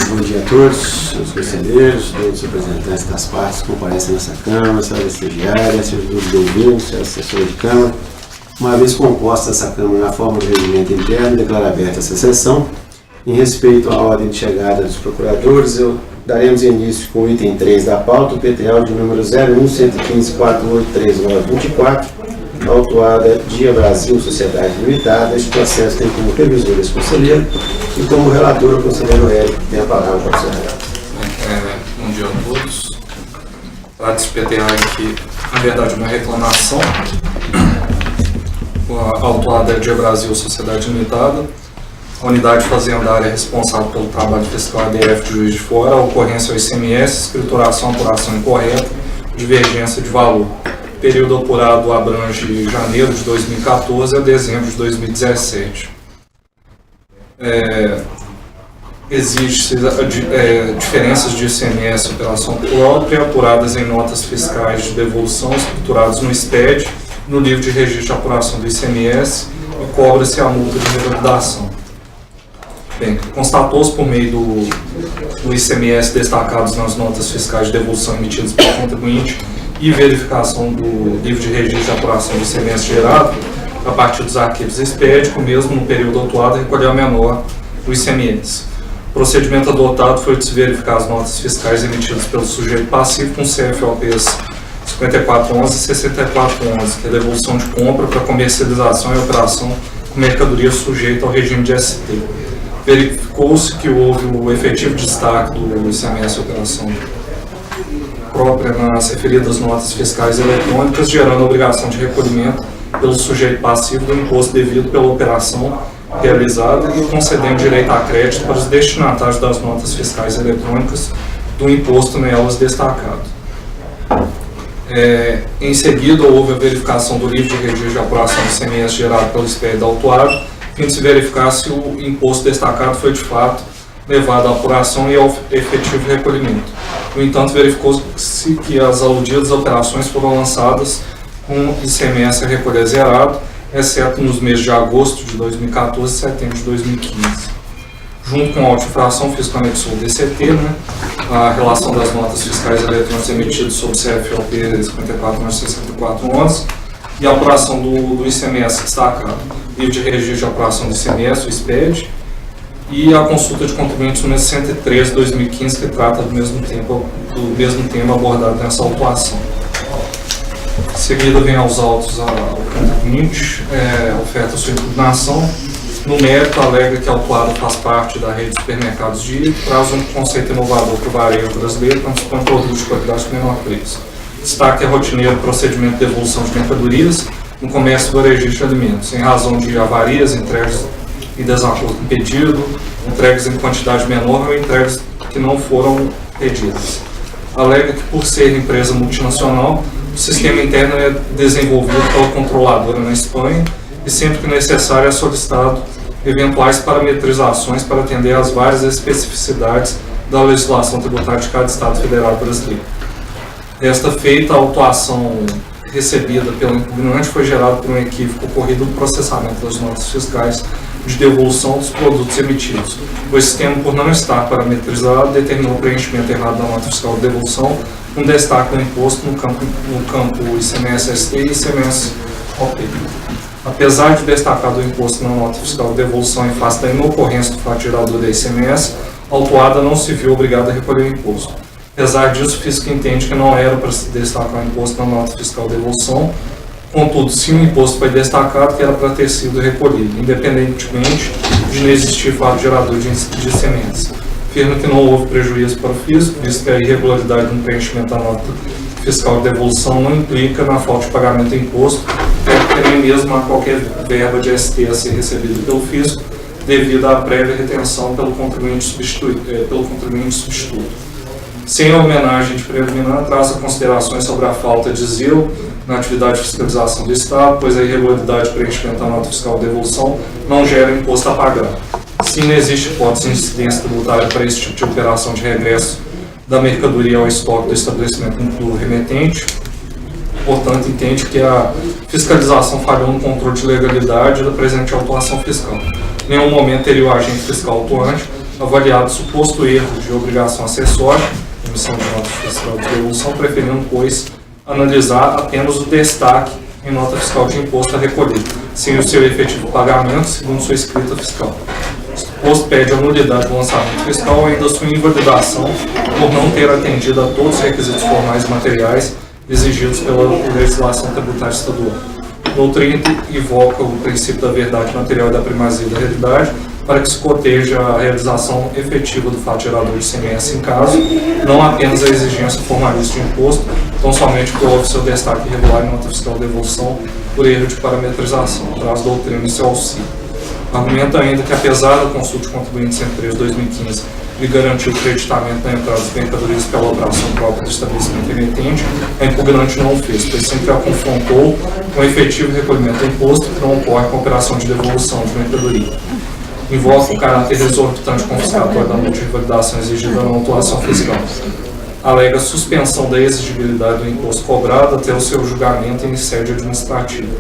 Bom dia a todos, os conselheiros, todos os representantes das partes que comparecem nessa Câmara, senhoras estagiárias, senhores bem-vindos, senhoras assessores de Câmara. Uma vez composta essa Câmara na forma do regimento interno, declaro aberta essa sessão. Em respeito à ordem de chegada dos procuradores, daremos início com o item 3 da pauta, o PTA de número 01-115-4839-24, autuada Dia Brasil Sociedade Limitada. Este processo tem como revisor esse conselheiro e como relator o conselheiro Érico, que tem a palavra para o senhor. Bom dia a todos. Para desse PTA aqui, na verdade, uma reclamação. A autuada é Dia Brasil Sociedade Limitada. A unidade fazendária responsável pelo trabalho fiscal ADF de Juiz de Fora, a ocorrência ao ICMS, escrituração, apuração incorreta, divergência de valor. O período apurado abrange janeiro de 2014 a dezembro de 2017. Existem diferenças de ICMS operação própria, apuradas em notas fiscais de devolução, escrituradas no SPED, no livro de registro de apuração do ICMS, e cobra-se a multa de revalidação. Bem, constatou-se por meio do ICMS destacados nas notas fiscais de devolução emitidas pelo contribuinte e verificação do livro de registro de apuração do ICMS gerado, a partir dos arquivos SPED, que mesmo no período autuado recolheu menor do ICMS. O procedimento adotado foi de se verificar as notas fiscais emitidas pelo sujeito passivo com CFOPs 5411 e 6411, que é a devolução de compra para comercialização e operação com mercadoria sujeita ao regime de ST. Verificou-se que houve o efetivo destaque do ICMS operação própria nas referidas notas fiscais eletrônicas, gerando a obrigação de recolhimento pelo sujeito passivo do imposto devido pela operação realizada e concedendo direito a crédito para os destinatários das notas fiscais eletrônicas do imposto nelas destacado. Em seguida, houve a verificação do livro de registro de apuração do ICMS gerado pelo SPED autuado, a fim de se verificar se o imposto destacado foi de fato levado à apuração e ao efetivo recolhimento. No entanto, verificou-se que as aludidas operações foram lançadas com ICMS a recolher zerado, exceto nos meses de agosto de 2014 e setembro de 2015. Junto com a auto-infração, fiz com anexo o DCT, a relação das notas fiscais eletrônicas emitidas sob CFOP 54.6411 e a apuração do ICMS destacado, livro de registro de apuração do ICMS, o SPED, e a consulta de contribuintes número 103 de 2015, que trata do mesmo tema abordado nessa autuação. Em seguida, vem aos autos ao contribuinte, oferta sua impugnação. No mérito, alega que a autuada faz parte da rede de supermercados de traz um conceito inovador para o varejo brasileiro, transportando produtos de qualidade com menor preço. Destaque é rotineiro procedimento de devolução de mercadorias no comércio do registro de alimentos, em razão de avarias, entregas em desacordo com o pedido, entregas em quantidade menor ou entregas que não foram pedidas. Alega que, por ser empresa multinacional, o sistema interno é desenvolvido pela controladora na Espanha e, sempre que necessário, é solicitado eventuais parametrizações para atender às várias especificidades da legislação tributária de cada Estado Federal brasileiro. Desta feita, a autuação recebida pelo impugnante foi gerada por um equívoco ocorrido no processamento das notas fiscais de devolução dos produtos emitidos. O sistema, por não estar parametrizado, determinou o preenchimento errado da nota fiscal de devolução, com destaque do imposto no campo ICMS-ST e ICMS-OP. Apesar de destacar do imposto na nota fiscal de devolução em face da inocorrência do fato gerador da ICMS, a autuada não se viu obrigada a recolher o imposto. Apesar disso, o fisco entende que não era para se destacar o imposto na nota fiscal de devolução. Contudo, se o imposto foi destacado, que era para ter sido recolhido, independentemente de não existir fato gerador de ICMS. Afirma que não houve prejuízo para o fisco, visto que a irregularidade no preenchimento da nota fiscal de devolução não implica na falta de pagamento do imposto, nem mesmo a qualquer verba de ST a ser recebida pelo fisco, devido à prévia retenção pelo contribuinte substituto. Sem a homenagem de preliminar, traça considerações sobre a falta de zelo na atividade de fiscalização do Estado, pois a irregularidade de preenchimento da nota fiscal de devolução não gera imposto a pagar. Se não existe hipótese de incidência tributária para esse tipo de operação de regresso da mercadoria ao estoque do estabelecimento do remetente, portanto, entende que a fiscalização falhou no controle de legalidade da presente autuação fiscal. Em nenhum momento teria o agente fiscal atuante avaliado o suposto erro de obrigação acessória, emissão de nota fiscal de devolução, preferindo, pois, analisar apenas o destaque em nota fiscal de imposto a recolher, sem o seu efetivo pagamento, segundo sua escrita fiscal. O posto pede a nulidade do lançamento fiscal, ainda sua invalidação por não ter atendido a todos os requisitos formais e materiais exigidos pela legislação tributária estadual. Doutrina invoca o princípio da verdade material e da primazia da realidade para que se coteja a realização efetiva do fato gerador de ICMS em caso, não apenas a exigência formalista de imposto, tão somente que houve seu destaque irregular em nota fiscal de devolução por erro de parametrização, traz doutrina em seu auxílio. Argumenta ainda que, apesar da consulta de contribuinte 103/2015 lhe garantir o creditamento na entrada das mercadorias pela operação própria do estabelecimento emitente, a impugnante não o fez, pois sempre a confrontou com o efetivo recolhimento do imposto que não ocorre com a operação de devolução de mercadoria. Invoca o caráter exorbitante confiscatório da multa de validação exigida na autuação fiscal. Alega suspensão da exigibilidade do imposto cobrado até o seu julgamento em sede administrativa.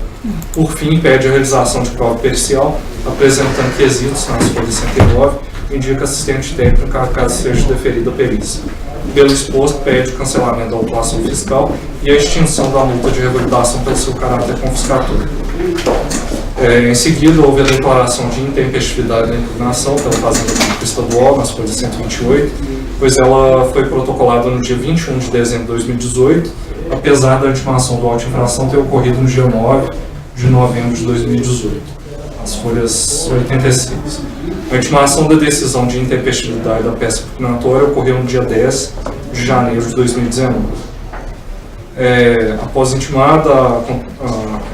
Por fim, pede a realização de prova pericial, apresentando quesitos nas folhas 109, indica assistente técnico caso seja deferida a perícia. Pelo exposto, pede o cancelamento da autuação fiscal e a extinção da multa de revalidação pelo seu caráter confiscatório. Em seguida, houve a declaração de intempestividade da impugnação pela Fazenda Pública Estadual, nas folhas 128, pois ela foi protocolada no dia 21 de dezembro de 2018, apesar da intimação do auto de infração ter ocorrido no dia 9 de novembro de 2018, as folhas 86. A intimação da decisão de intempestividade da peça impugnatória ocorreu no dia 10 de janeiro de 2019. Após intimada, a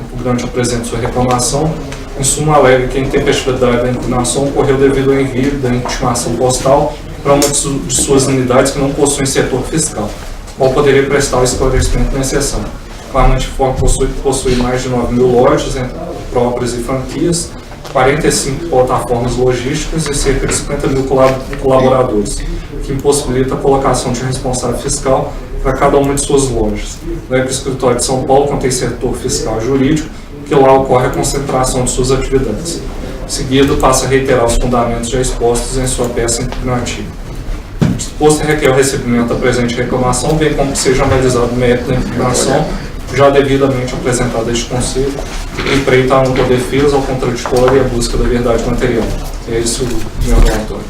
impugnante apresenta sua reclamação. Em suma, alega que a intempestividade da impugnação ocorreu devido ao envio da intimação postal para uma de suas unidades que não possuem setor fiscal, qual poderia prestar o esclarecimento necessário. Claramente informa que possui mais de 9 mil lojas, entre próprias e franquias, 45 plataformas logísticas e cerca de 50 mil colaboradores, que impossibilita a colocação de responsável fiscal para cada uma de suas lojas. Leva o escritório de São Paulo contém setor fiscal e jurídico, que lá ocorre a concentração de suas atividades. Em seguida, passa a reiterar os fundamentos já expostos em sua peça impugnativa. Disposto requer o recebimento da presente reclamação, bem como que seja analisado o mérito da impugnação, já devidamente apresentada a este Conselho, empreita a ampla defesa ao contraditório e a busca da verdade material. É esse o meu relatório.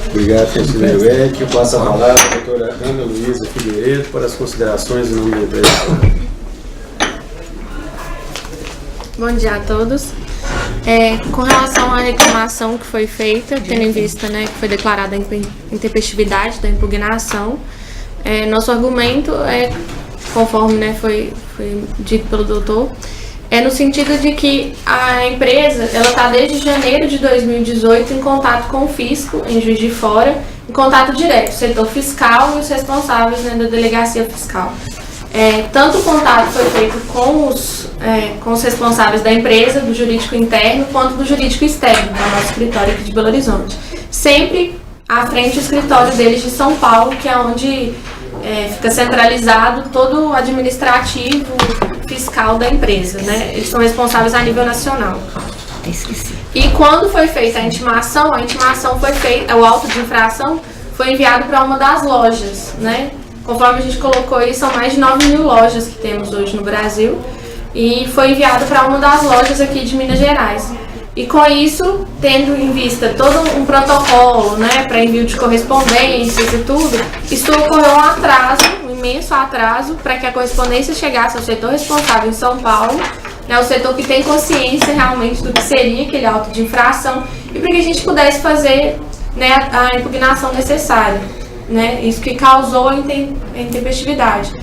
Obrigado, conselheiro Eck. Eu passo a palavra à doutora Ana Luísa Figueiredo para as considerações em nome da empresa. Bom dia a todos. Com relação à reclamação que foi feita, tendo em vista, que foi declarada a intempestividade da impugnação, nosso argumento conforme foi dito pelo doutor, no sentido de que a empresa está desde janeiro de 2018 em contato com o fisco, em Juiz de Fora, em contato direto, o setor fiscal e os responsáveis da delegacia fiscal. Tanto o contato foi feito com os responsáveis da empresa, do jurídico interno, quanto do jurídico externo, que é o nosso escritório aqui de Belo Horizonte. Sempre à frente do escritório deles de São Paulo, que é onde fica centralizado todo o administrativo fiscal da empresa, Eles são responsáveis a nível nacional. Esqueci. E quando foi feita a intimação foi feita, o auto de infração foi enviado para uma das lojas, Conforme a gente colocou aí, são mais de 9 mil lojas que temos hoje no Brasil, e foi enviado para uma das lojas aqui de Minas Gerais. E com isso, tendo em vista todo um protocolo, para envio de correspondências e tudo, isso ocorreu um atraso, um imenso atraso, para que a correspondência chegasse ao setor responsável em São Paulo, o setor que tem consciência realmente do que seria aquele auto de infração, e para que a gente pudesse fazer a impugnação necessária. Isso que causou a intempestividade.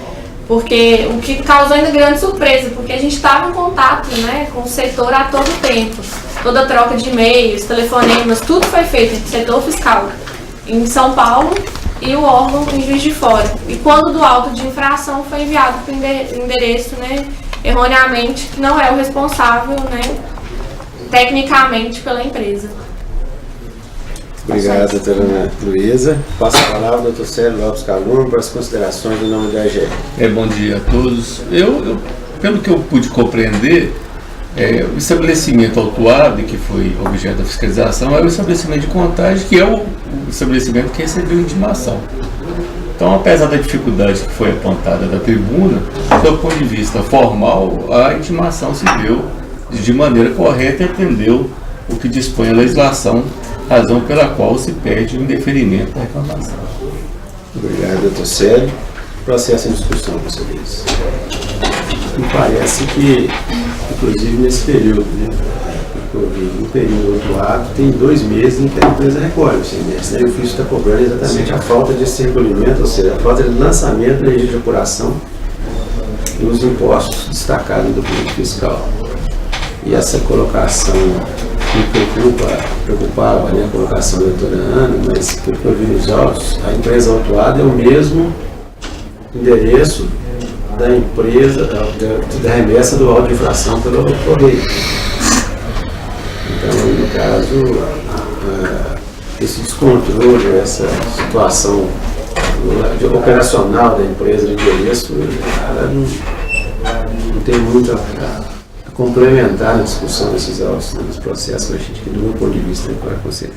Porque o que causou ainda grande surpresa, porque a gente estava em contato com o setor a todo tempo. Toda a troca de e-mails, telefonemas, tudo foi feito entre o setor fiscal em São Paulo e o órgão em Juiz de Fora. E quando do auto de infração foi enviado para o endereço, erroneamente, que não é o responsável, tecnicamente, pela empresa. Obrigado, doutora Ana Luísa. Passo a palavra ao doutor Célio Lopes Calum para as considerações do nome da AGE. Bom dia a todos. Eu pelo que eu pude compreender, o estabelecimento autuado, que foi objeto da fiscalização, é o estabelecimento de contagem, que é o estabelecimento que recebeu intimação. Então, apesar da dificuldade que foi apontada da tribuna, do ponto de vista formal, a intimação se deu de maneira correta e atendeu o que dispõe a legislação, razão pela qual se pede o indeferimento da reclamação. Obrigado, doutor Célio. Processo em discussão, senhores. Me parece que, inclusive nesse período, né, no período autuado, tem 2 meses em que a empresa recolhe o ICMS. Né? E o fisco está cobrando exatamente a falta desse recolhimento, ou seja, a falta de lançamento do registro de apuração dos impostos destacados no documento fiscal. E essa colocação me preocupava, né, a colocação da doutora Ana, mas pelo que eu vi nos autos, a empresa autuada é o mesmo endereço da empresa, da remessa do auto de infração pelo correio. Então, no caso, esse descontrole, essa situação operacional da empresa de endereço, ela não tem muito a complementar na discussão desses autos, né, dos processos, mas que do meu ponto de vista é para você. Do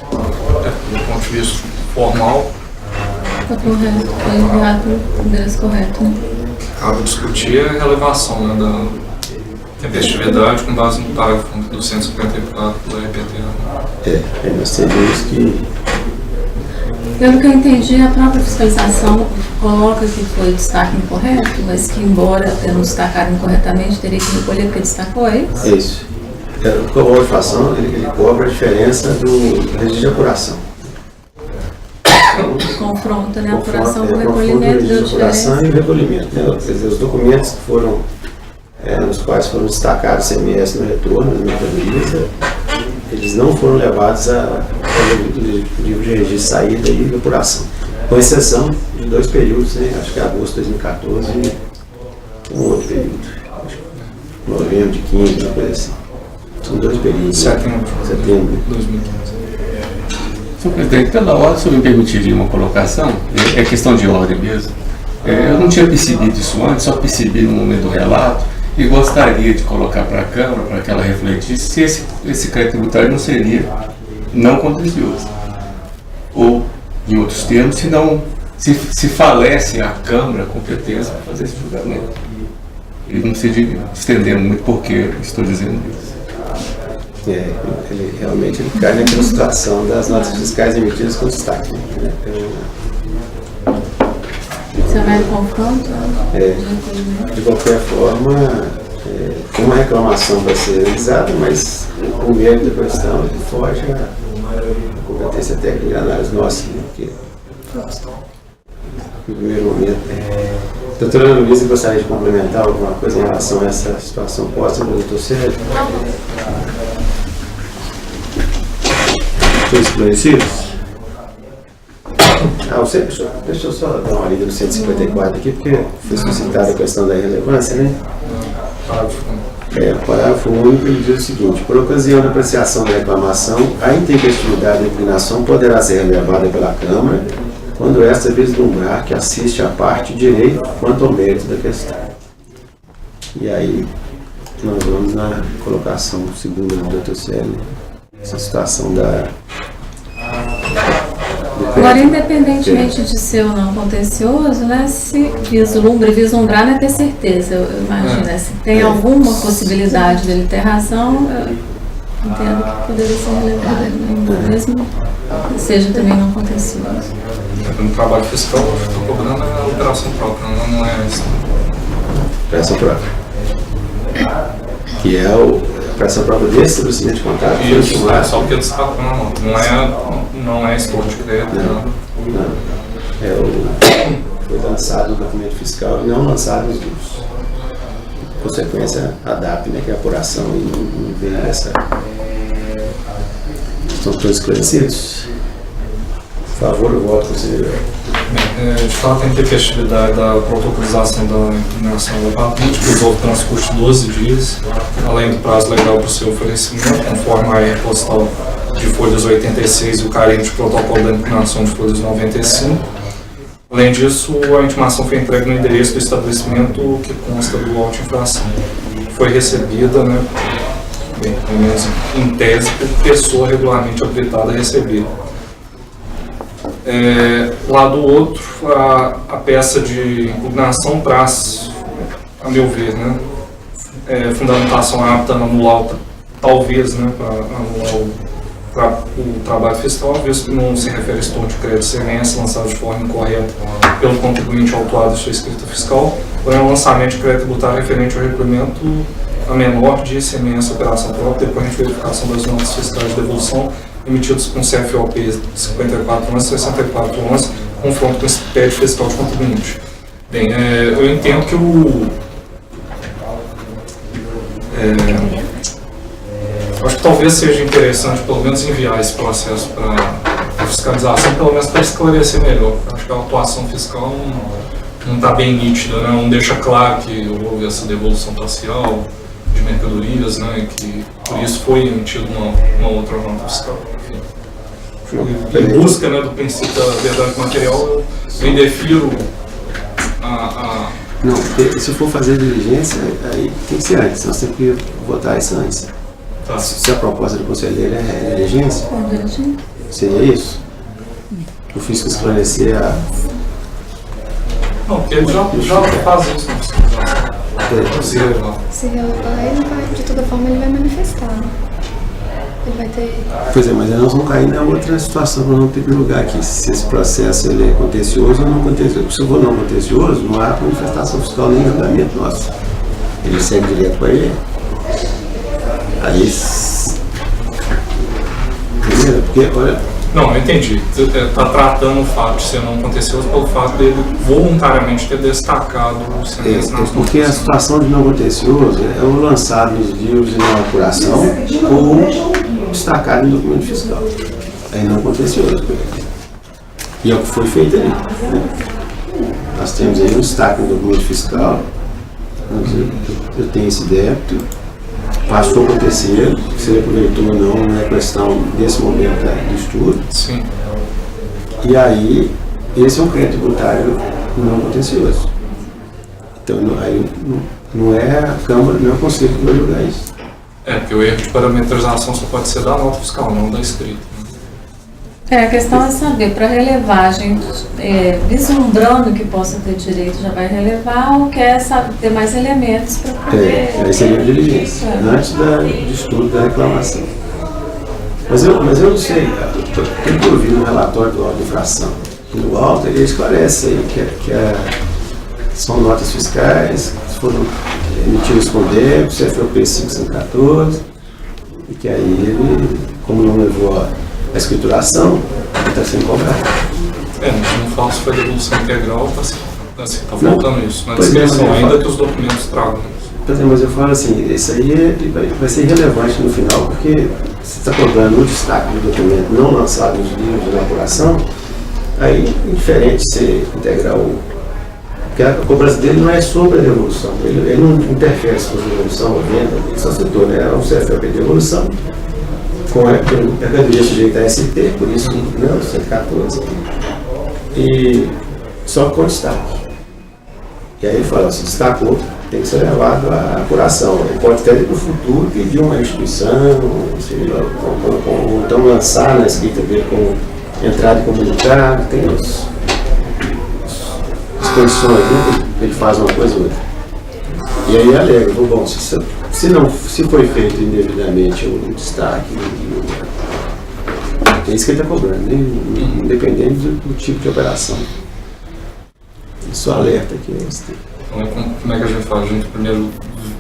ponto de vista formal, Está correto, foi enviado o endereço correto, né? cabe discutir a relevação, né, da investividade com base no parágrafo 254 do RPT. Aí nós teríamos que... Pelo que eu entendi, a própria fiscalização coloca que foi destaque incorreto, mas que, embora tendo destacado incorretamente, teria que recolher porque destacou, é isso? É isso. O auto de infração, ele cobra a diferença do registro de apuração. Confronta, né? A apuração Confronta, com o recolhimento deu apuração diferença. e o recolhimento. Né? Quer dizer, os documentos que foram, nos quais foram destacados CMS no retorno, nas mercadorias, eles não foram levados ao livro de registro de saída e apuração. Com exceção de 2 períodos, né? Acho que é agosto de 2014 e um outro período. Acho que novembro de 15, uma coisa assim. São 2 períodos. Setembro de 2015. Senhor presidente, pela ordem, o senhor me permitiria uma colocação? É questão de ordem mesmo. Eu não tinha percebido isso antes, só percebi no momento do relato, e gostaria de colocar para a Câmara, para que ela refletisse, se esse crédito tributário não seria não contencioso. Ou, em outros termos, se falece a Câmara a competência para fazer esse julgamento. E não se estendendo muito porque estou dizendo isso. Ele realmente cai naquela situação das notas fiscais emitidas com destaque. Né? Você vai no confronto? De qualquer forma, uma reclamação vai ser realizada, mas o mérito da questão ele foge à competência técnica de análise nossa, né? Porque, no primeiro momento, doutora Ana Luísa, gostaria de complementar alguma coisa em relação a essa situação posta do doutor Sérgio? Estão esclarecidos? Deixa eu só dar uma lida no 154 aqui, porque foi suscitada a questão da irrelevância, né? O parágrafo único ele diz o seguinte: por ocasião da apreciação da reclamação, a intempestividade da inclinação poderá ser relevada pela Câmara quando esta vislumbrar que assiste à parte direito quanto ao mérito da questão. E aí, nós vamos na colocação segunda do doutor Célio, essa situação da... Agora, independentemente de ser ou não contencioso, né, se vislumbrar não é ter certeza, eu imagino. Né, se tem alguma possibilidade dele ter razão, eu entendo que poderia ser relevado, né, mesmo que seja também não contencioso. No trabalho fiscal, eu estou cobrando a operação própria, não é isso. Operação própria. Que é a operação própria desse estabelecimento de contato. Isso, é só o que eu destaco, não é estouro de crédito. Não. Foi lançado o documento fiscal e não lançado os livros. Consequência, a DAP, né, que é a apuração e vem essa. Estão todos esclarecidos? Por favor, eu voto, conselheiro. De fato, a intempestividade da protocolização da impugnação da patente, que houve transcurso de 12 dias, além do prazo legal para o seu oferecimento, conforme a postal de folhas 86 e o carimbo de protocolo da impugnação de folhas 95. 95. Além disso, a intimação foi entregue no endereço do estabelecimento que consta do auto de infração. Foi recebida, né, bem, pelo menos em tese, por pessoa regularmente habilitada a receber. Lado outro, a peça de impugnação traz, a meu ver, né, fundamentação apta a anular, talvez, né, para anular o trabalho fiscal, visto que não se refere a estorno de crédito CMS lançado de forma incorreta pelo contribuinte autuado de sua escrita fiscal, porém o lançamento de crédito tributário referente ao recolhimento a menor de ICMS operação própria, depois de verificação das notas fiscais de devolução emitidos com CFOP 5411 e 6411, confronto com esse pede fiscal de contribuinte. Bem, eu entendo que acho que talvez seja interessante, pelo menos, enviar esse processo para fiscalização, pelo menos para esclarecer melhor. Acho que a atuação fiscal não está bem nítida, né? Não deixa claro que houve essa devolução parcial de mercadorias, né? E que por isso foi emitida uma outra nota fiscal. Enfim. Em busca, né, do princípio da verdade material, eu indefiro Não, porque se for fazer diligência, aí tem que ser antes, nós temos que votar isso antes. Tá. Se a proposta do conselheiro é diligência, seria isso? O fisco esclarecer a... Não, porque ele já faz isso na fiscalização. Se relevar, ele vai, de toda forma, ele vai manifestar. Ele vai ter... Pois é, mas nós vamos cair na outra situação, nós vamos ter que julgar aqui se esse processo ele é contencioso ou não contencioso. Se for não contencioso, não há manifestação fiscal nem julgamento nosso. Ele segue direto para ele. Aí... Entendeu? Porque, olha... Não, eu entendi. Está tratando o fato de ser não contencioso pelo fato dele voluntariamente ter destacado o CMS nas porque a situação de não contencioso é o lançado nos livros de não apuração ou destacado em documento fiscal. É não contencioso. E é o que foi feito ali. Né? Nós temos aí um destaque no documento fiscal. Eu tenho esse débito. Passou a acontecer, se ele aproveitou ou não é questão desse momento do estudo. Sim. E aí, esse é um crédito tributário não contencioso. Então, aí não é a Câmara, não é o Conselho que vai julgar isso. Porque o erro de parametrização só pode ser da nota fiscal, não da escrita. A questão é saber, para relevar, a gente, vislumbrando que possa ter direito, já vai relevar ou quer ter mais elementos para poder... Aí seria a diligência, antes do estudo da reclamação. Mas eu não sei, tudo que eu vi no relatório do auto de infração, no alto ele esclarece aí que são notas fiscais, que foram emitidas com débito, CFOP 5114, e que aí ele, como não levou a escrituração, está sendo cobrado. Mas não fala se foi devolução integral, está faltando isso. Na descrição ainda que os documentos tragam isso. Mas eu falo assim, isso aí vai ser irrelevante no final, porque você está cobrando o destaque do documento não lançado nos livros de elaboração, aí é diferente você integrar porque a cobrança dele não é sobre a devolução, ele não interfere se for devolução ou venda, ele só citou, né? É um CFOP de devolução, com a mercadoria sujeita a ST, por isso não, 114, e só com destaque. E aí ele fala, se destacou, tem que ser levado à apuração. Ele pode até no futuro pedir uma instituição, ou então lançar na escrita dele como entrada comunitária, tem as condições, né? Ele faz uma coisa ou outra. E aí alega, bom, se foi feito indevidamente o destaque, é isso que ele está cobrando, né? Independente do tipo de operação. Isso alerta que é esse tipo. Então, como é que a gente faz? A gente primeiro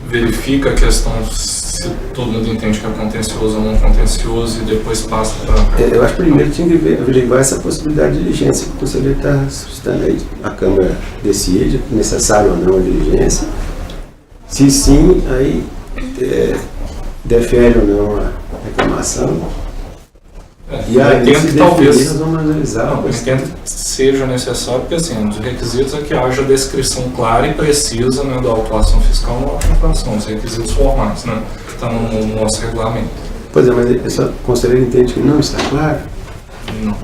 verifica a questão se todo mundo entende que é contencioso ou não contencioso e depois passa para... Eu acho que primeiro tinha que averiguar essa possibilidade de diligência que o conselheiro está suscitando aí. A Câmara decide, necessário ou não a diligência. Se sim, aí defere ou não a reclamação. E aí, se definir, nós vamos analisar. Eu entendo que seja necessário, porque assim, um dos requisitos é que haja descrição clara e precisa, né, da autuação fiscal na infração, os requisitos formais, né, que estão no nosso regulamento. Pois é, mas essa conselheira entende que não está claro? Não.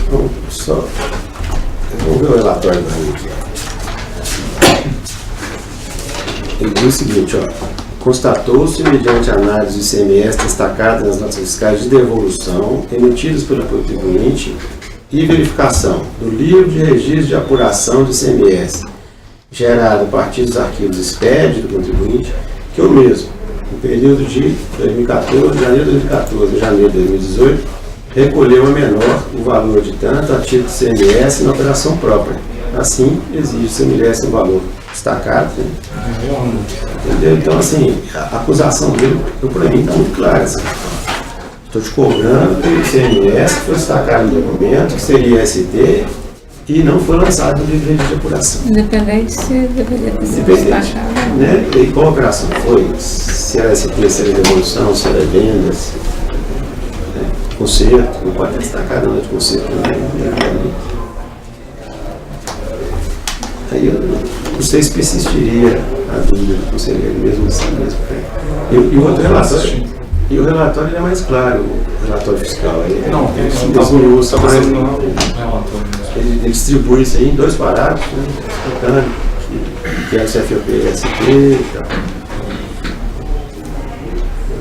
Então, só Vamos ver o relatório do Raul aqui. Ele diz o seguinte, ó. Constatou-se, mediante análise do ICMS destacada nas notas fiscais de devolução emitidas pelo contribuinte e verificação do livro de registro de apuração do ICMS gerado a partir dos arquivos SPED do contribuinte, que o mesmo, no período de 2014, janeiro de 2014 a janeiro de 2018, recolheu a menor o valor de tanto a título de ICMS na operação própria. Assim, exige que semelhança no valor destacado. Né? Entendeu? Então, assim, a acusação dele, para mim, está muito clara. Assim. Estou te cobrando pelo ICMS que foi destacado no documento, que seria ST, e não foi lançado no livro de apuração. Independente se deveria ter sido Independente, destacado. né? E qual operação foi? Se era ST, se era devolução, se era vendas, né? Conserto, não pode destacar nada de conserto também. Aí eu não sei se persistiria a dúvida do conselheiro, mesmo assim mesmo. E o outro relatório, e o relatório ele é mais claro, o relatório fiscal. Ele, Não, ele está esmiuça mais. relatório. Ele distribui isso aí em 2 parágrafos, né, explicando que é o CFOP e SP e tal.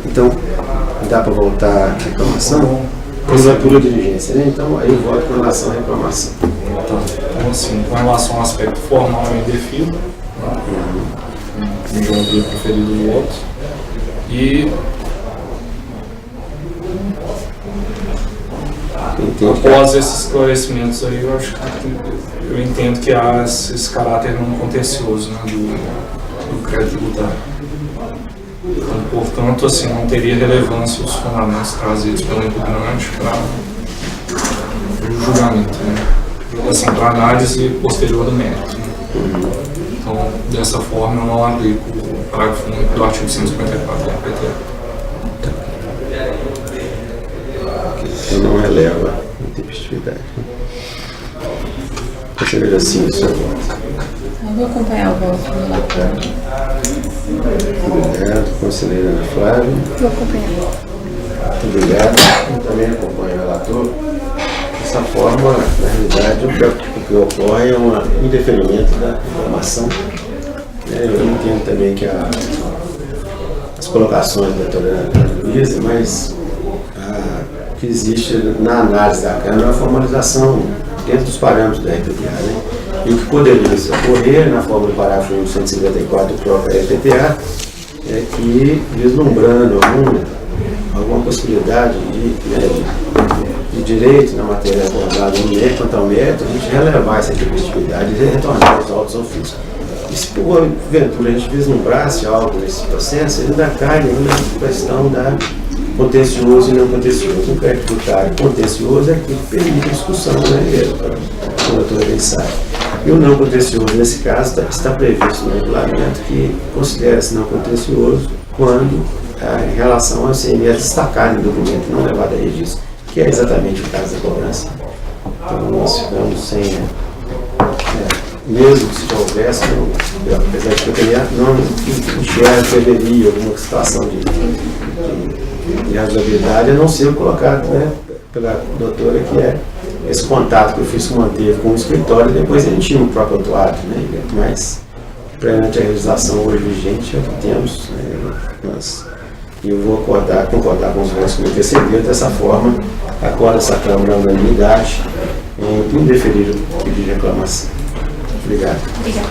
Então, dá para voltar à reclamação? Pula diligência, né? Então, aí eu voto com relação à reclamação. Então, assim, com relação ao aspecto formal, eu indefiro, não havia preferido o voto. E após esses esclarecimentos aí, eu entendo que há esse caráter não contencioso, né, do crédito tributário. Então, portanto, assim, não teria relevância os fundamentos trazidos pelo impugnante para o julgamento, né? Assim, para análise posterior do mérito. Né? Então, dessa forma, eu não aplico o parágrafo único do artigo 154 da PTE. Então não eleva a intempestividade. Conselheiro assim, o seu voto. Eu vou acompanhar o voto do relator. Obrigado, conselheira Ana Flávia. Vou acompanhar. Muito obrigado. Eu também acompanho o relator. Dessa forma, na realidade, o que ocorre é um indeferimento da informação. Eu entendo também que as colocações da doutora Luísa, mas o que existe na análise da Câmara é uma formalização dentro dos parâmetros da RPTA. Né? E o que poderia ocorrer na forma do parágrafo 154 do próprio RPTA é que, vislumbrando alguma possibilidade de direito na matéria abordada no mérito, quanto ao mérito, a gente relevar essa intempestividade e retornar os autos ao fisco. E se porventura a gente vislumbrasse algo nesse processo, ele ainda cai na questão da contencioso e não contencioso. Um crédito tributário contencioso é aquilo que permite a discussão, né, como a doutora bem sabe. E o não contencioso, nesse caso, está previsto no regulamento que considera-se não contencioso quando, em relação ao ICMS destacado no documento, não levado a registro, que é exatamente o caso da cobrança. Então, nós ficamos sem, mesmo se houvesse, apesar de que eu teria, não enxergo que haveria alguma situação de razoabilidade, a não ser colocado, né, pela doutora, que é esse contato que o fisco manteve com o escritório, e depois ele tinha um próprio atuado, né, mas perante a realização hoje vigente é o que temos, né, e eu vou concordar com os votos que me antecederam. Dessa forma, acorda essa Câmara a unanimidade em indeferir o pedido de reclamação. Obrigado. Obrigada.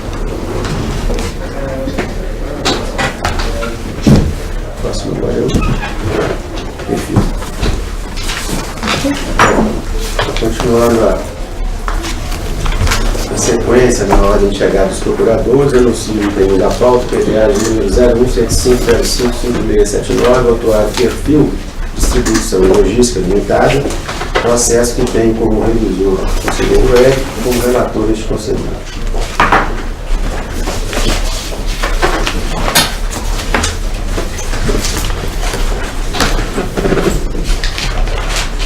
Próximo agora eu refiro. Continuando a sequência na ordem de chegada dos procuradores, anuncio o item da pauta, PDA número 0175055679, autuado Perfil Distribuição e Logística Limitada, processo que tem como revisor o conselheiro Érico, como relator deste conselheiro.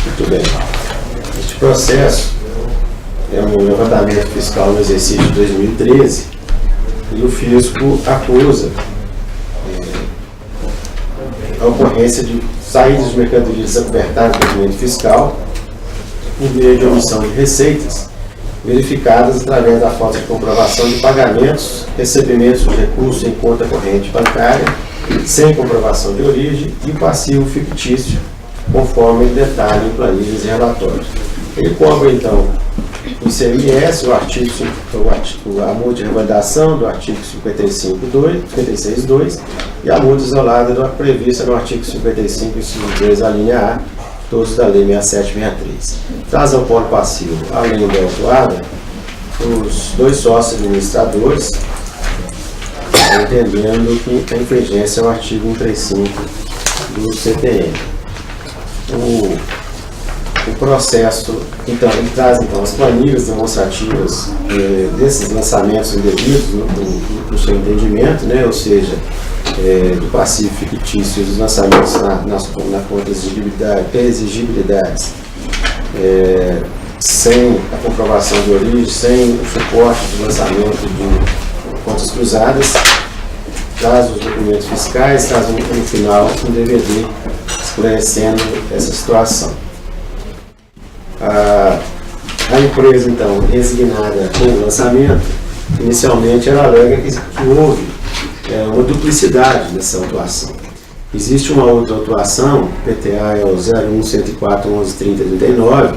Muito bem. Este processo é um levantamento fiscal no exercício de 2013 e o fisco acusa a ocorrência de saídas de mercadorias acobertadas do documento fiscal por meio de omissão de receitas verificadas através da falta de comprovação de pagamentos, recebimentos de recursos em conta corrente bancária, sem comprovação de origem e passivo fictício, conforme detalhe em planilhas e relatórios. Ele cobra, então, o ICMS, a multa de revalidação do artigo 56.2 e a multa isolada prevista no artigo 55, inciso 2, a linha A, todos da Lei 6763. Traz ao ponto passivo, além da autuada, os dois sócios administradores, entendendo que a infringência é o artigo 135 do CTN. O processo, então, ele traz então, as planilhas demonstrativas desses lançamentos indevidos no seu entendimento, né, ou seja, do passivo fictício e dos lançamentos na conta de exigibilidades, sem a comprovação de origem, sem o suporte de lançamento de contas cruzadas, traz os documentos fiscais, traz no final um DVD esclarecendo essa situação. A empresa, então, resignada com o lançamento, inicialmente ela alega que houve uma duplicidade nessa autuação. Existe uma outra autuação, PTA é o 01-104-11-30-39,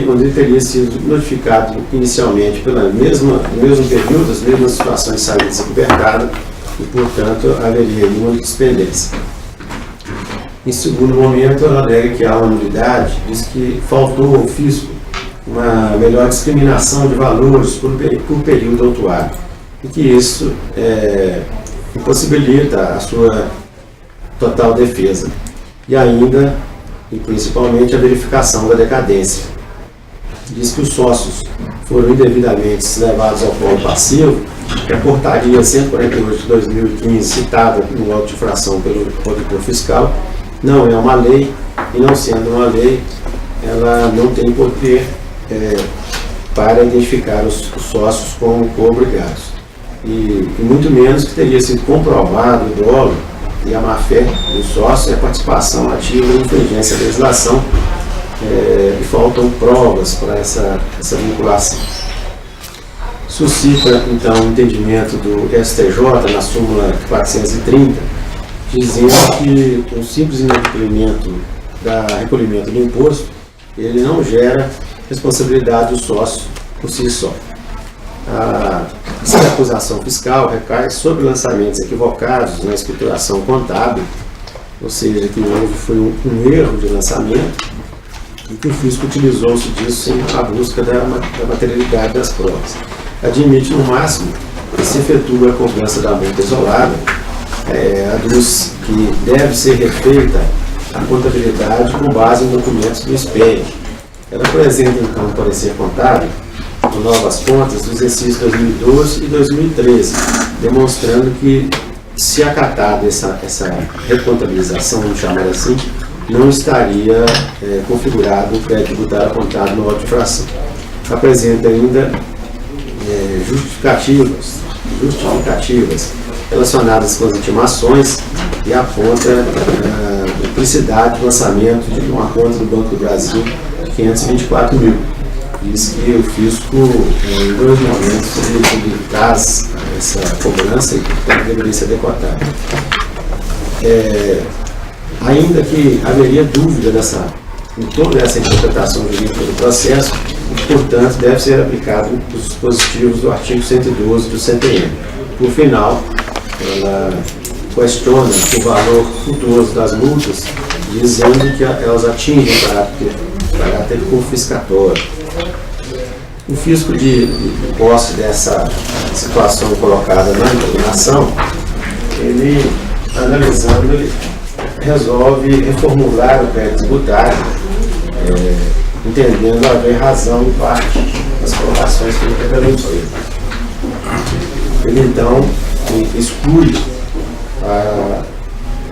onde ele teria sido notificado inicialmente no mesmo período, as mesmas situações de saída desencobertada e, portanto, haveria uma dispendência. Em segundo momento, ela alega que há uma nulidade, diz que faltou ao fisco uma melhor discriminação de valores por período autuado e que isso impossibilita a sua total defesa e ainda, e principalmente, a verificação da decadência. Diz que os sócios foram indevidamente levados ao polo passivo, que a portaria 148 de 2015, citada no auto de infração pelo auditor fiscal, não é uma lei, e não sendo uma lei, ela não tem poder para identificar os sócios como obrigados. E muito menos que teria sido comprovado o dolo e a má-fé do sócio e a participação ativa em infringência da legislação, e faltam provas para essa vinculação. Suscita, então, o entendimento do STJ na súmula 430, dizendo que um simples inadimplemento recolhimento do imposto, ele não gera responsabilidade do sócio por si só. Essa acusação fiscal recai sobre lançamentos equivocados na escrituração contábil, ou seja, que foi um erro de lançamento e que o fisco utilizou-se disso em a busca da materialidade das provas. Admite, no máximo, que se efetua a cobrança da multa isolada, aduz que deve ser refeita a contabilidade com base em documentos do SPED. Ela apresenta, então, um parecer contábil com novas contas dos exercícios 2012 e 2013, demonstrando que, se acatada essa recontabilização, vamos chamar assim, não estaria configurado o crédito tributário apontado no auto de infração. Apresenta ainda justificativas relacionadas com as intimações e aponta a duplicidade do lançamento de uma conta do Banco do Brasil de 524 mil. Diz que o fisco, em dois momentos, ele traz essa cobrança e deveria ser decotado. Ainda que haveria dúvida em toda essa interpretação jurídica do processo, portanto, deve ser aplicado os dispositivos do artigo 112 do CTN. Por final, ela questiona o valor cultuoso das multas, dizendo que elas atingem caráter confiscatório. O fisco de posse dessa situação colocada na impugnação, ele, analisando, ele resolve reformular o crédito tributário, entendendo haver razão em parte das provações feitas pela empresa. Ele, então, exclui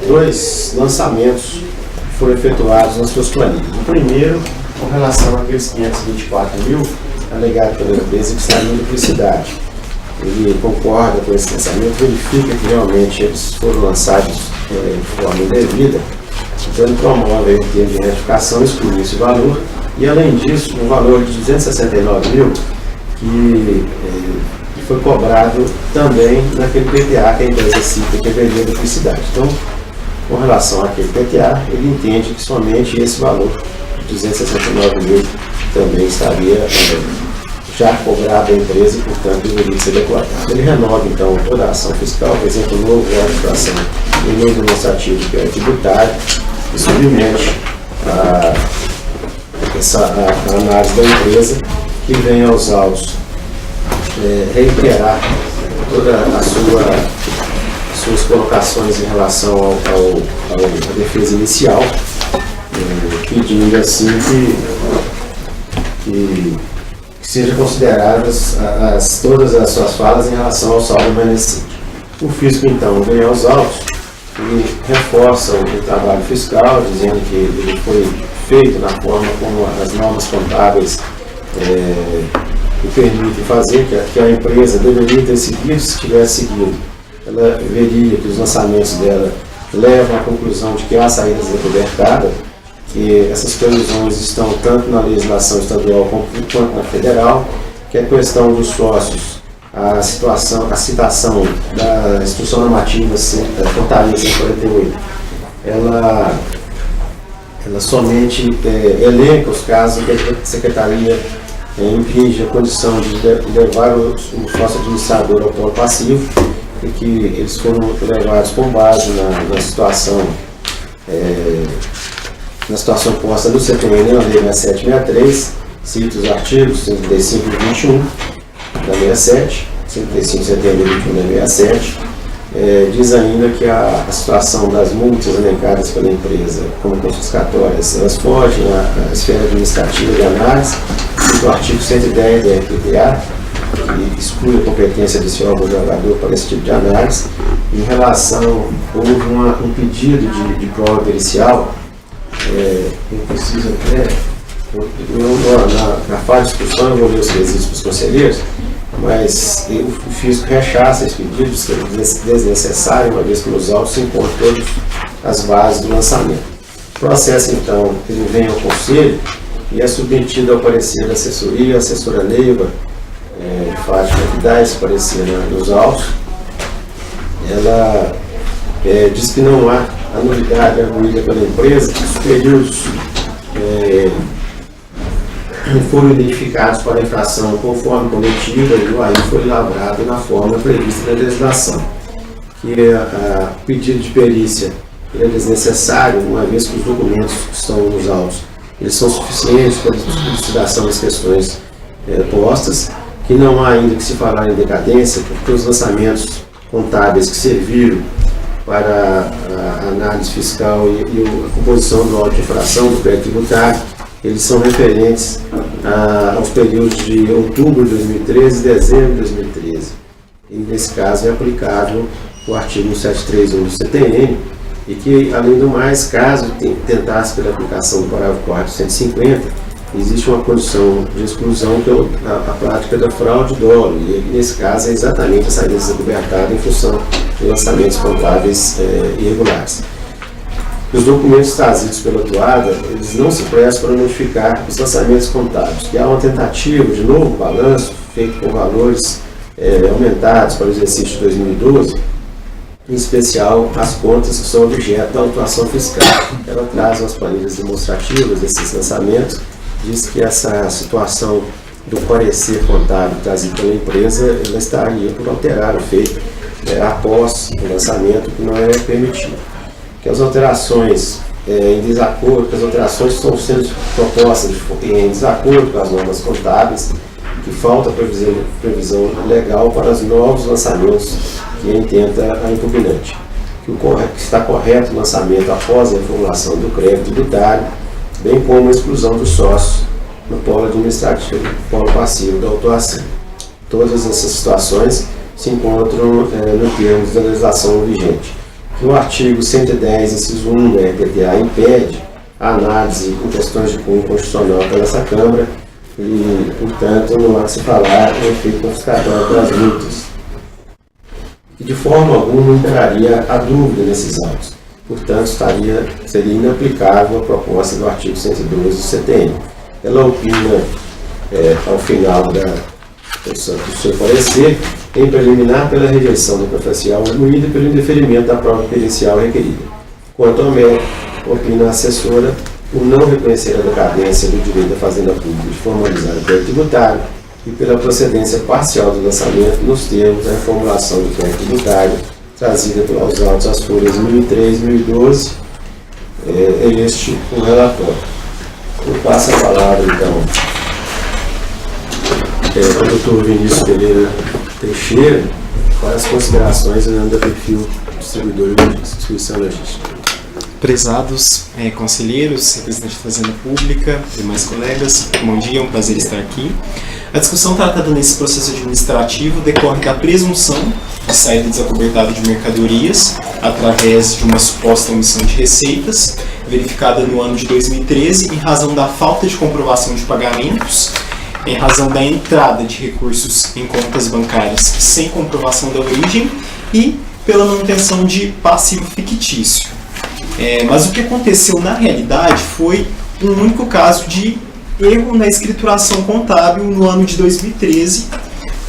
dois lançamentos que foram efetuados nas suas planilhas. O primeiro, com relação àqueles 524 mil alegados pela empresa que estariam em duplicidade. Ele concorda com esse pensamento, verifica que realmente eles foram lançados de forma indevida, então ele promove em termos de retificação, exclui esse valor E além disso, um valor de 269 mil que foi cobrado também naquele PTA que a empresa cita que haveria duplicidade. Então, com relação àquele PTA, ele entende que somente esse valor de 269 mil também estaria já cobrado à empresa e, portanto, deveria ser declarado. Ele renova, então, toda a ação fiscal, por exemplo, um novo órgão de infração e um novo demonstrativo que é tributário e submete a análise da empresa que vem aos autos reiterar todas as suas colocações em relação à defesa inicial, pedindo assim que sejam consideradas todas as suas falas em relação ao saldo remanescente. O fisco, então, vem aos autos e reforça o trabalho fiscal, dizendo que ele foi feito na forma como as normas contábeis que permitem fazer, que a empresa deveria ter seguido. Se tivesse seguido, ela veria que os lançamentos dela levam à conclusão de que há saídas recobertadas, que essas previsões estão tanto na legislação estadual quanto na federal, que a questão dos sócios, a citação da Instrução Normativa Portaria 148, ela somente elenca os casos em que a Secretaria impinge a condição de levar o sócio administrador ao polo passivo e que eles foram levados com base na situação posta no CTN, na Lei 6763, cita os artigos 55 e 21 da 67, 55 de setembro e 21 da 67, diz ainda que a situação das multas elencadas pela empresa como confiscatórias, elas fogem à esfera administrativa de análise, do artigo 110 da RPPA, que exclui a competência desse órgão julgador para esse tipo de análise. Em relação, houve um pedido de prova pericial, eu preciso até, na fase de discussão eu vou ler os requisitos para os conselheiros, mas o fisco rechaça esse pedido desnecessário, uma vez que nos autos se encontram todas as bases do lançamento. O processo, então, ele vem ao conselho e é submetido ao parecer da assessoria, a assessora Neiva de Fátima, que dá esse parecer nos autos. Ela diz que não há anulidade arguída pela empresa, que os períodos foram identificados para a infração conforme cometida e o AI foi lavrado na forma prevista na legislação. Que o pedido de perícia é desnecessário, uma vez que os documentos que estão nos autos eles são suficientes para a elucidação das questões postas, que não há ainda que se falar em decadência, porque os lançamentos contábeis que serviram para a análise fiscal e a composição do auto de infração do crédito tributário, eles são referentes aos períodos de outubro de 2013 e dezembro de 2013. E nesse caso é aplicável o artigo 731 do CTN, e que, além do mais, caso tentasse pela aplicação do parágrafo 4 de 150, existe uma condição de exclusão que é a prática da fraude dolo, e nesse caso é exatamente a saída recobertada em função de lançamentos contábeis irregulares. Os documentos trazidos pela atuada, eles não se prestam para notificar os lançamentos contábeis, que há uma tentativa de novo balanço feito com valores aumentados para o exercício de 2012, em especial as contas que são objeto da autuação fiscal. Ela traz as planilhas demonstrativas desses lançamentos, diz que essa situação do parecer contábil trazido pela empresa, ela estaria por alterar o feito após o lançamento, que não é permitido. Que as alterações em desacordo, que as alterações estão sendo propostas em desacordo com as normas contábeis, que falta previsão legal para os novos lançamentos que intenta a impugnante. Que está correto o lançamento após a reformulação do crédito tributário, bem como a exclusão dos sócios no polo administrativo, polo passivo da autuação. Todas essas situações se encontram no termos da legislação vigente. Que o artigo 110, inciso 1 da RPTA impede a análise em questões de cunho constitucional pela Câmara e, portanto, não há que se falar em efeito confiscatório pelas multas. Que de forma alguma imperaria a dúvida nesses autos. Portanto, seria inaplicável a proposta do artigo 112 do CTN. ela opina, ao final do seu parecer, em preliminar pela rejeição do pré-facial arguído e pelo indeferimento da prova pericial requerida. Quanto ao mérito, opina a assessora por não reconhecer a decadência do direito da fazenda pública de formalizar o crédito tributário e pela procedência parcial do lançamento nos termos da reformulação do crédito tributário trazida pelos autos às folhas 1003 e 1012. É este o relatório. Eu passo a palavra, então, ao Dr. Vinícius Pereira Teixeira, para as considerações em nome da perfil distribuidor de instituição logística. Prezados conselheiros, representantes da Fazenda Pública, demais colegas, bom dia, é um prazer estar aqui. A discussão tratada nesse processo administrativo decorre da presunção de saída desacobertada de mercadorias através de uma suposta omissão de receitas, verificada no ano de 2013 em razão da falta de comprovação de pagamentos, em razão da entrada de recursos em contas bancárias sem comprovação da origem e pela manutenção de passivo fictício. Mas o que aconteceu na realidade foi um único caso de erro na escrituração contábil no ano de 2013,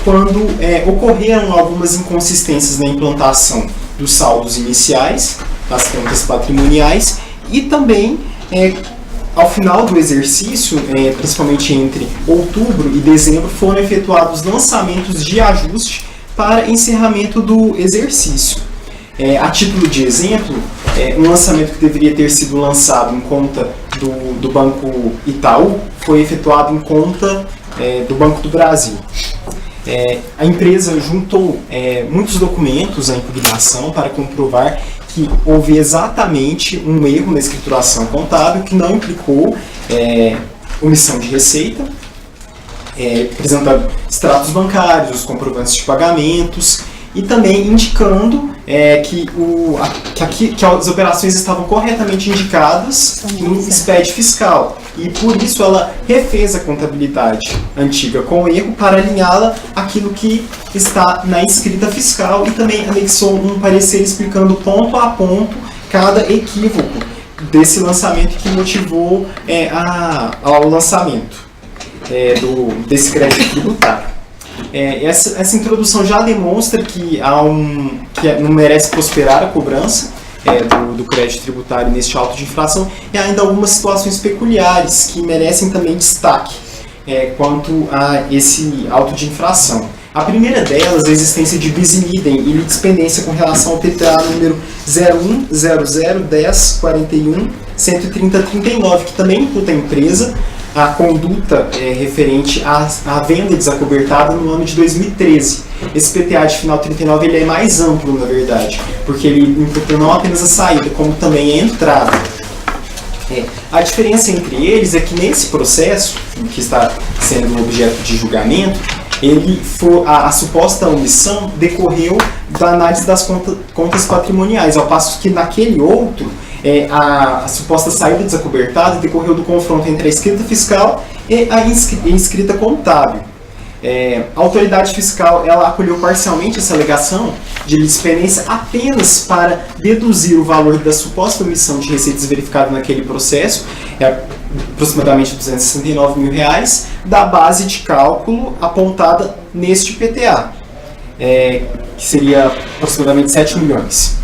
quando ocorreram algumas inconsistências na implantação dos saldos iniciais, das contas patrimoniais, e também, ao final do exercício, principalmente entre outubro e dezembro, foram efetuados lançamentos de ajuste para encerramento do exercício. A título de exemplo, um lançamento que deveria ter sido lançado em conta do Banco Itaú foi efetuado em conta do Banco do Brasil. A empresa juntou muitos documentos à impugnação para comprovar que houve exatamente um erro na escrituração contábil que não implicou omissão de receita, apresentando extratos bancários, os comprovantes de pagamentos, e também indicando que as operações estavam corretamente indicadas no SPED fiscal. E por isso ela refez a contabilidade antiga com erro para alinhá-la àquilo que está na escrita fiscal, e também anexou um parecer explicando ponto a ponto cada equívoco desse lançamento que motivou ao lançamento desse crédito tributário. Essa introdução já demonstra que não merece prosperar a cobrança do crédito tributário neste auto de infração, e ainda algumas situações peculiares que merecem também destaque quanto a esse auto de infração. A primeira delas é a existência de bis in idem e litispendência com relação ao PTA número 01001041-13039, que também imputa à empresa a conduta referente à venda desacobertada no ano de 2013. Esse PTA de final 39 ele é mais amplo, na verdade, porque ele imputa não apenas a saída, como também a entrada. A diferença entre eles é que nesse processo, que está sendo objeto de julgamento, a suposta omissão decorreu da análise das contas patrimoniais, ao passo que naquele outro, a suposta saída desacobertada decorreu do confronto entre a escrita fiscal e a escrita contábil. A autoridade fiscal ela acolheu parcialmente essa alegação de litispendência apenas para deduzir o valor da suposta omissão de receitas verificada naquele processo, aproximadamente R$269 mil, da base de cálculo apontada neste PTA, que seria aproximadamente 7 milhões.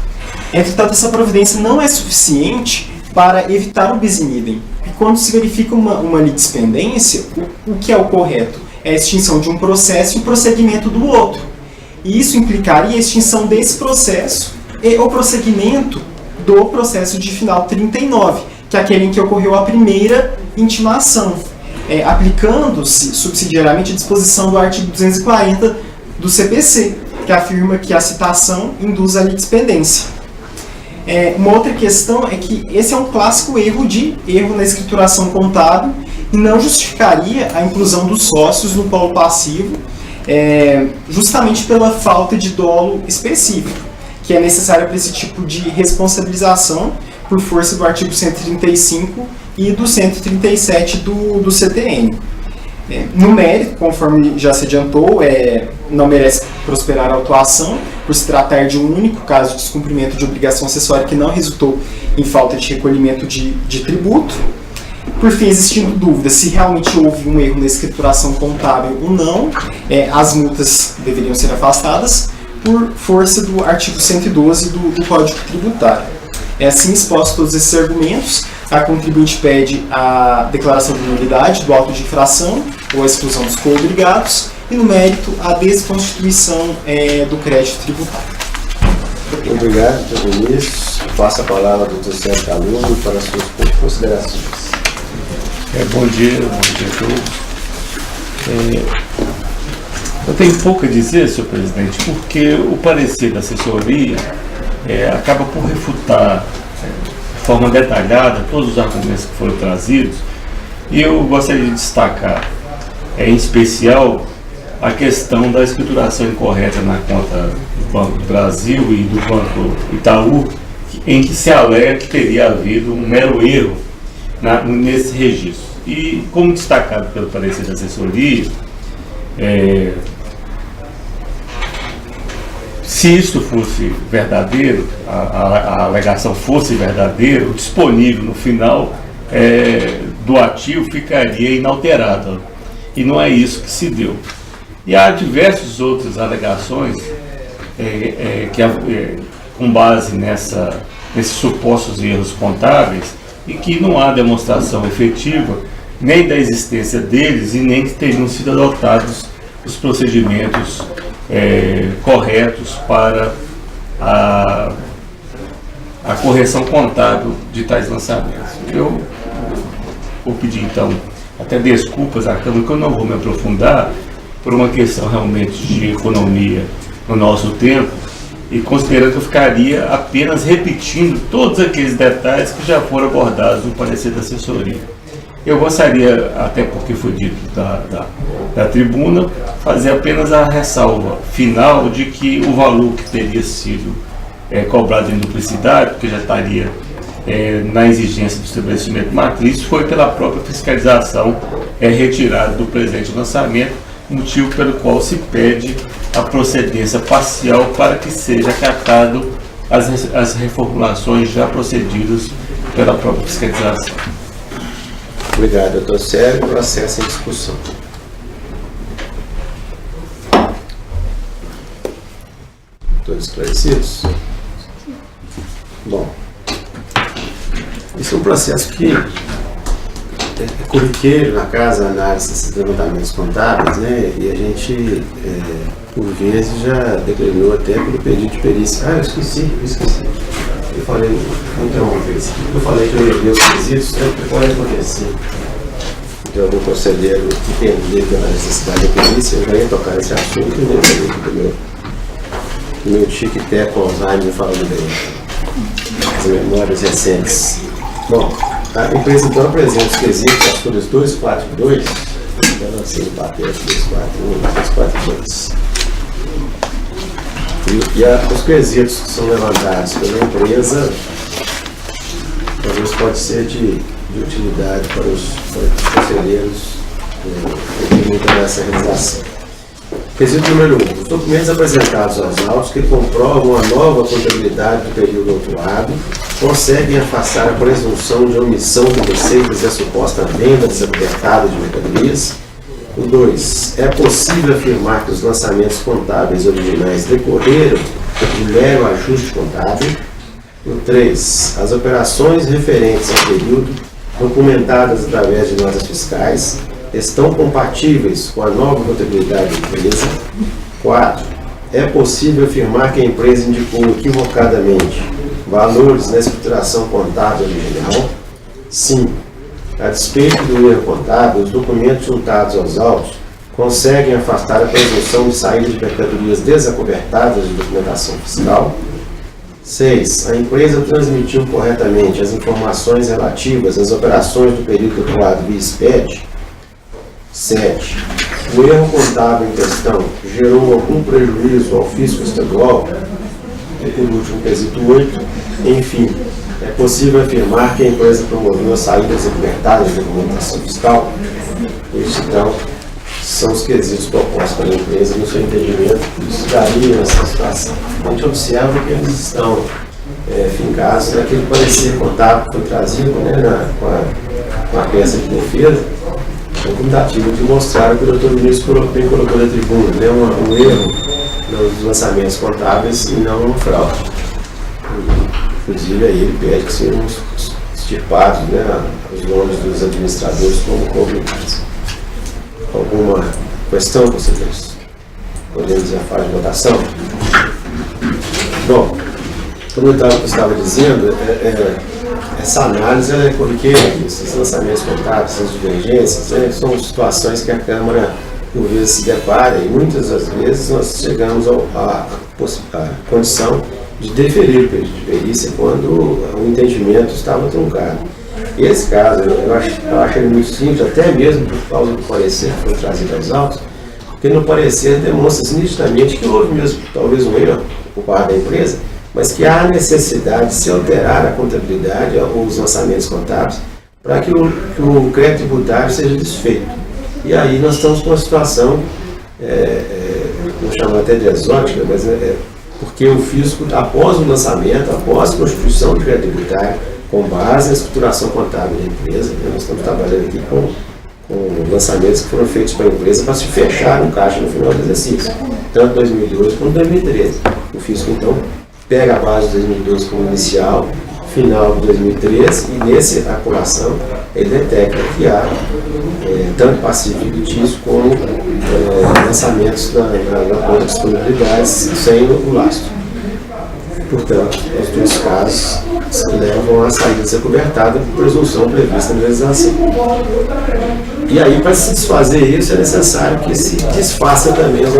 Entretanto, essa providência não é suficiente para evitar o bis in idem. E quando se verifica uma litispendência, o que é o correto? É a extinção de um processo e o prosseguimento do outro. E isso implicaria a extinção desse processo e o prosseguimento do processo de final 39, que é aquele em que ocorreu a primeira intimação, aplicando-se subsidiariamente a disposição do artigo 240 do CPC, que afirma que a citação induz a litispendência. Uma outra questão é que esse é um clássico erro na escrituração contábil e não justificaria a inclusão dos sócios no polo passivo, justamente pela falta de dolo específico, que é necessária para esse tipo de responsabilização por força do artigo 135 e do 137 do CTN. No mérito, conforme já se adiantou, não merece prosperar a autuação, por se tratar de um único caso de descumprimento de obrigação acessória que não resultou em falta de recolhimento de tributo. Por fim, existindo dúvida se realmente houve um erro na escrituração contábil ou não, as multas deveriam ser afastadas por força do artigo 112 do Código Tributário. Assim expostos todos esses argumentos, a contribuinte pede a declaração de nulidade do auto de infração ou a exclusão dos co-obrigados e, no mérito, a desconstituição do crédito tributário. Obrigado, doutor Vinícius. Passo a palavra ao doutor Sérgio Caluno para as suas considerações. Bom dia a todos. Eu tenho pouco a dizer, senhor presidente, porque o parecer da assessoria acaba por refutar de forma detalhada todos os argumentos que foram trazidos, e eu gostaria de destacar, em especial, a questão da escrituração incorreta na conta do Banco do Brasil e do Banco Itaú, em que se alega que teria havido um mero erro nesse registro. E, como destacado pelo parecer da assessoria, se isto fosse verdadeiro, a alegação fosse verdadeira, o disponível no final do ativo ficaria inalterado. E não é isso que se deu. E há diversas outras alegações com base nesses supostos erros contábeis, e que não há demonstração efetiva nem da existência deles e nem que teriam sido adotados os procedimentos corretos para a correção contábil de tais lançamentos. Eu vou pedir então até desculpas à Câmara, que eu não vou me aprofundar por uma questão realmente de economia no nosso tempo, e considerando que eu ficaria apenas repetindo todos aqueles detalhes que já foram abordados no parecer da assessoria. Eu gostaria, até porque foi dito da tribuna, fazer apenas a ressalva final de que o valor que teria sido cobrado em duplicidade, porque já estaria na exigência do estabelecimento matriz, foi pela própria fiscalização retirado do presente lançamento, motivo pelo qual se pede a procedência parcial para que seja acatado as reformulações já procedidas pela própria fiscalização. Obrigado, doutor Sérgio. Processo em discussão. Todos esclarecidos? Bom, isso é um processo que é corriqueiro na casa, análise desses levantamentos contábeis, né? E a gente, por vezes, já declinou até pelo pedido de perícia. Eu esqueci. Eu falei, vou interromper isso. Eu falei que eu ia ver os quesitos, pode acontecer. Então, algum conselheiro entender pela necessidade da perícia, eu já ia tocar esse assunto, né? Do meu tic-tac com Alzheimer falando bem. As memórias recentes. Bom, a empresa então apresenta os quesitos, as folhas 242, eu lancei no papel 241, 242. E os quesitos que são levantados pela empresa, talvez pode ser de utilidade para os conselheiros nessa realização. Quesito número 1. Os documentos apresentados aos autos que comprovam a nova contabilidade do período autuado conseguem afastar a presunção de omissão de receitas e a suposta venda desapertada de mercadorias. O 2. É possível afirmar que os lançamentos contábeis originais decorreram de mero ajuste contábil. O 3. As operações referentes ao período, documentadas através de notas fiscais, estão compatíveis com a nova contabilidade da empresa. 4. É possível afirmar que a empresa indicou equivocadamente valores na escrituração contábil original. 5. A despeito do erro contábil, os documentos juntados aos autos conseguem afastar a presunção de saída de mercadorias desacobertadas de documentação fiscal. 6. A empresa transmitiu corretamente as informações relativas às operações do período autuado via SPED. 7. O erro contábil em questão gerou algum prejuízo ao fisco estadual. E por último, quesito 8. Enfim, é possível afirmar que a empresa promoveu a saída desacobertada de documentação fiscal. Estes, então, são os quesitos propostos pela empresa no seu entendimento que estudaria essa situação. A gente observa que eles estão fincados naquele parecer contábil que foi trazido, né, com uma peça de defesa, contativo que mostraram que o doutor Ministro bem colocou na tribuna, né, um erro nos lançamentos contábeis e não um fraude. Inclusive aí ele pede que sejam extirpados, né, os nomes dos administradores como comunicáveis. Alguma questão, conselheiros? Podemos ir à fase de votação? Bom, como eu estava dizendo, essa análise é corriqueira, esses lançamentos contábeis, essas divergências, né, são situações que a Câmara, por vezes, se depara e muitas das vezes nós chegamos à condição de deferir o pedido de perícia quando o entendimento estava truncado. Esse caso, eu acho ele muito simples, até mesmo por causa do parecer que foi trazido aos autos, porque no parecer demonstra nitidamente que houve mesmo, talvez um erro por parte da empresa, mas que há necessidade de se alterar a contabilidade ou os lançamentos contábeis para que o crédito tributário seja desfeito. E aí nós estamos com uma situação, vou chamar até de exótica, mas porque o fisco, após o lançamento, após a constituição do crédito tributário, com base na estruturação contábil da empresa, né, nós estamos trabalhando aqui com lançamentos que foram feitos para a empresa para se fechar no caixa no final do exercício, tanto 2012 quanto 2013. O fisco, então, pega a base de 2012 como inicial, final de 2013, e nessa apuração ele detecta que há tanto passivo fictício como lançamentos na conta de disponibilidades sem o lastro. Portanto, os dois casos levam à saída desacobertada por presunção prevista na legislação. E aí, para se desfazer isso, é necessário que se desfaça também os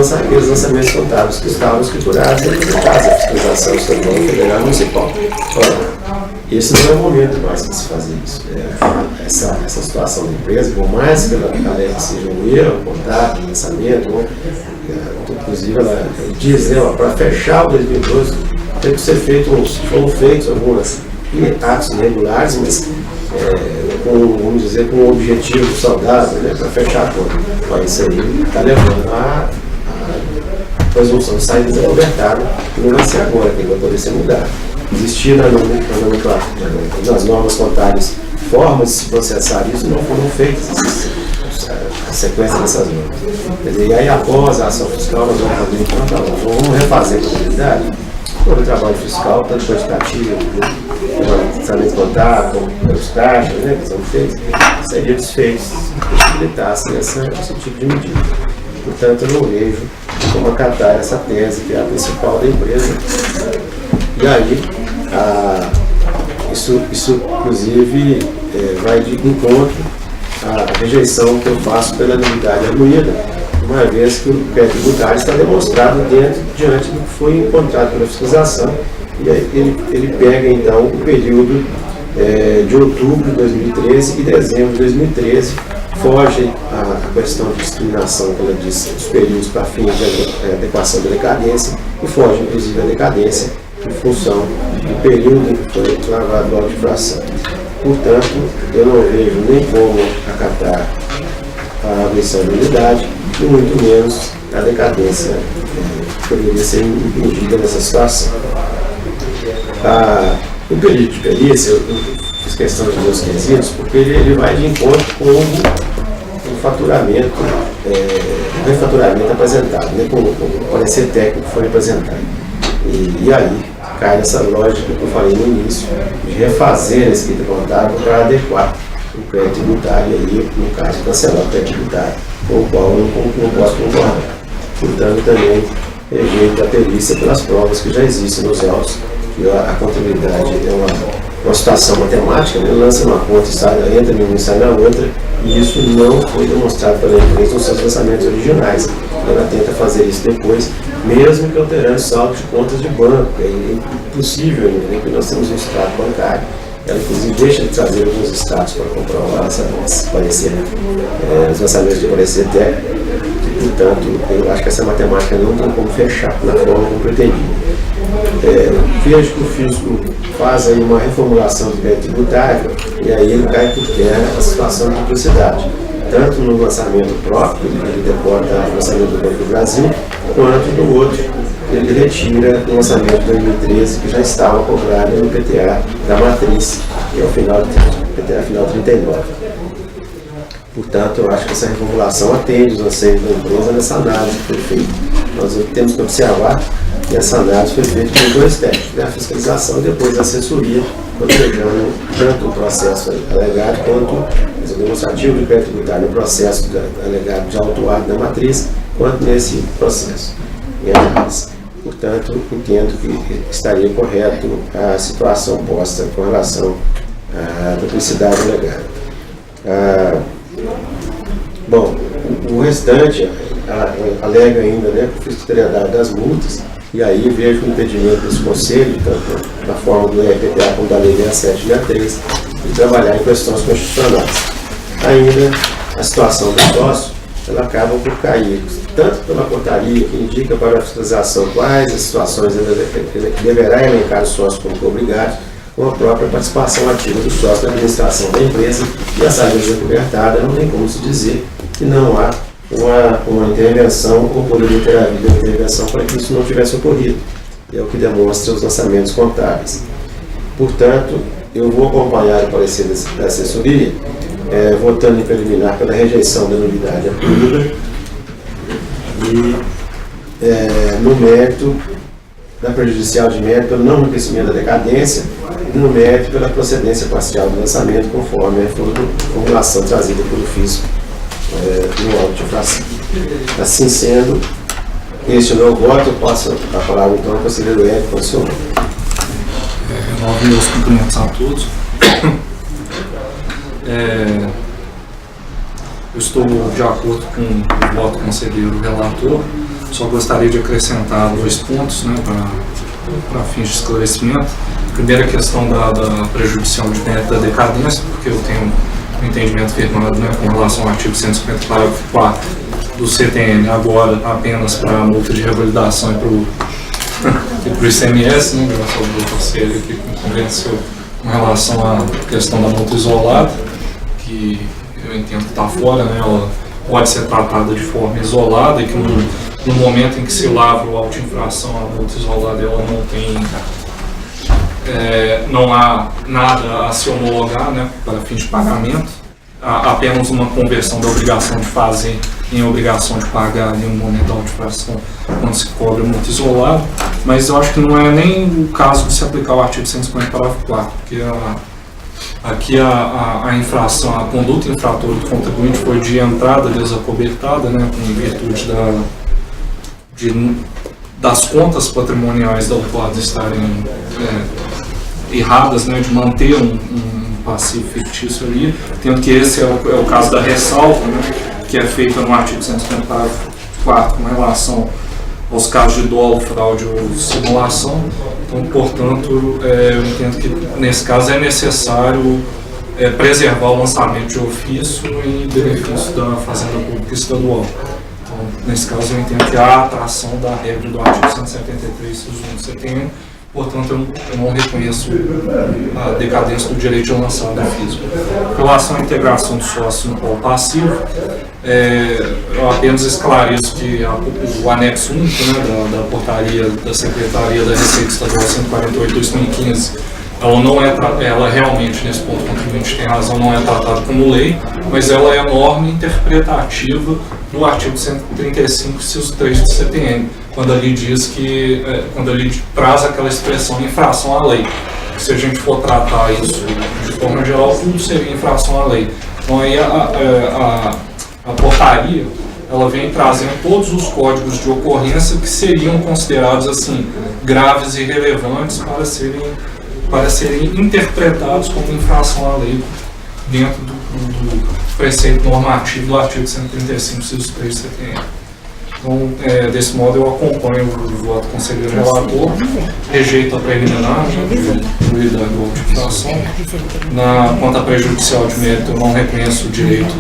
lançamentos contábeis que estavam escriturados dentro do caso da fiscalização estadual, federal e municipal. Ora, esse não é o momento mais de se fazer isso. Essa situação da empresa, por mais que ela alegue que seja um erro, contábil, lançamento, inclusive ela diz, para fechar o 2012, tem que ser foram feitos alguns atos irregulares, mas vamos dizer, com um objetivo saudável, né, para fechar a conta. Mas isso aí está levando a presunção de saída desacobertada, que não vai ser agora, que vai poder ser mudado. Existia nas normas contábeis formas de se processar isso, não foram feitas a sequência dessas normas. Quer dizer, e aí após a ação fiscal, nós vamos fazer, então, vamos refazer a contabilidade, todo o trabalho fiscal, tanto quantitativo, lançamento contábil, pelos taxas, né, que são feitos, seria desfeito se possibilitasse esse tipo de medida. Portanto, eu não vejo como acatar essa tese, que é a principal da empresa. E aí, isso inclusive, vai de encontro à rejeição que eu faço pela nulidade arguída, uma vez que o crédito tributário está demonstrado diante do que foi encontrado pela fiscalização, e aí ele pega então o período de outubro de 2013 e dezembro de 2013, foge a questão de discriminação que ela disse dos períodos para fins de adequação da decadência, e foge inclusive a decadência em função do período em que foi lavado o auto de infração. Portanto, eu não vejo nem como acatar a abolição da nulidade, e muito menos a decadência poderia ser impedida nessa situação. O período de perícia, eu fiz questão de meus quesitos, porque ele vai de encontro com o refaturamento apresentado, né, com o parecer técnico que foi apresentado. E aí cai nessa lógica que eu falei no início, de refazer a escrita contábil para adequar o crédito tributário, aí, no caso, cancelar o crédito tributário, com o qual eu não posso concordar. Portanto, também rejeito a perícia pelas provas que já existem nos autos, que a contabilidade é uma situação matemática, né? Lança uma conta, entra em uma e sai na outra, e isso não foi demonstrado pela empresa nos seus lançamentos originais. Ela tenta fazer isso depois, mesmo que alterando o saldo de contas de banco. É impossível ainda, né? Porque nós temos um extrato bancário. Ela, inclusive, deixa de trazer alguns extratos para comprovar esse parecer, os lançamentos de parecer técnico. Portanto, eu acho que essa matemática não tem como fechar na forma como pretendia. Vejo que o fisco faz aí uma reformulação do crédito tributário, e aí ele cai por terra a situação de duplicidade, tanto no lançamento próprio, ele deporta o lançamento do Banco do Brasil, quanto no outro, ele retira o lançamento de 2013, que já estava cobrado no PTA da matriz, que é o PTA final 39. Portanto, eu acho que essa reformulação atende os anseios da empresa nessa análise que foi feita. Nós temos que observar que essa análise foi feita por dois técnicos, né? A fiscalização e depois a assessoria, protegendo tanto o processo alegado quanto o demonstrativo de crédito tributário no processo alegado de autuado da matriz, quanto nesse processo em análise. Portanto, entendo que estaria correto a situação posta com relação à duplicidade alegada. Bom, o restante alega ainda, né, fiscalidade das multas, e aí vejo o impedimento desse conselho, tanto na forma do EPTA como da Lei 6763, de trabalhar em questões constitucionais. Ainda a situação do sócio, ela acaba por cair, tanto pela portaria que indica para a fiscalização quais as situações ele deverá elencar o sócio como obrigado, com a própria participação ativa do sócio na administração da empresa, e essa lei cobertada não tem como se dizer que não há uma intervenção, ou poderia ter havido uma intervenção para que isso não tivesse ocorrido. É o que demonstra os lançamentos contábeis. Portanto, eu vou acompanhar o parecer da assessoria, votando em preliminar pela rejeição da nulidade apurada e no mérito da prejudicial de mérito pelo não reconhecimento da decadência e no mérito pela procedência parcial do lançamento, conforme a formulação trazida pelo fisco no auto de infração. Assim sendo, este não voto, eu passo a palavra então ao conselheiro Hélio, com o senhor. Renovo meus cumprimentos a todos. Eu estou de acordo com o voto do conselheiro relator, só gostaria de acrescentar 2 pontos, né, para fins de esclarecimento. Primeira questão da prejudicial de mérito da decadência, porque eu tenho um entendimento firmado, né, com relação ao artigo 150, parágrafo 4 do CTN, agora apenas para a multa de revalidação e para o ICMS, né, graças ao doutor Célio que me convenceu com relação à questão da multa isolada, que eu entendo que está fora, né, ela pode ser tratada de forma isolada e que no momento em que se lavra o auto de infração, a multa isolada ela não tem, não há nada a se homologar, né, para fins de pagamento, há apenas uma conversão da obrigação de fazer em obrigação de pagar em um momento da auto de infração quando se cobra multa isolada, mas eu acho que não é nem o caso de se aplicar o artigo 150, parágrafo 4, porque aqui a infração, a conduta infratora do contribuinte foi de entrada desacobertada, né, com virtude das contas patrimoniais da autuada estarem erradas, né, de manter um passivo fictício ali, tendo que esse é o caso da ressalva, né, que é feita no artigo 150, parágrafo 4, com relação aos casos de dolo, fraude ou simulação. Então, portanto, eu entendo que nesse caso é necessário preservar o lançamento de ofício em benefício da Fazenda Pública Estadual. Então, nesse caso, eu entendo que há atração da regra do artigo 173, inciso 1 do CTN, portanto, eu não reconheço a decadência do direito de lançar do físico. Em relação à integração do sócio no polo passivo, eu apenas esclareço que o anexo único, né, da portaria da Secretaria da Receita Estadual 148/2015, ela realmente, nesse ponto, o contribuinte tem razão, não é tratada como lei, mas ela é norma interpretativa do artigo 135, inciso 3 do CTN, quando ali diz que, quando ali traz aquela expressão infração à lei. Se a gente for tratar isso de forma geral, tudo seria infração à lei. Então aí a portaria, ela vem trazendo todos os códigos de ocorrência que seriam considerados assim graves e relevantes para serem interpretados como infração à lei dentro do preceito normativo do artigo 135, inciso 3 do CTN. Então, desse modo, eu acompanho o voto do conselheiro relator, rejeito a preliminar, incluída a notificação. Quanto à prejudicial de mérito, eu não reconheço o direito,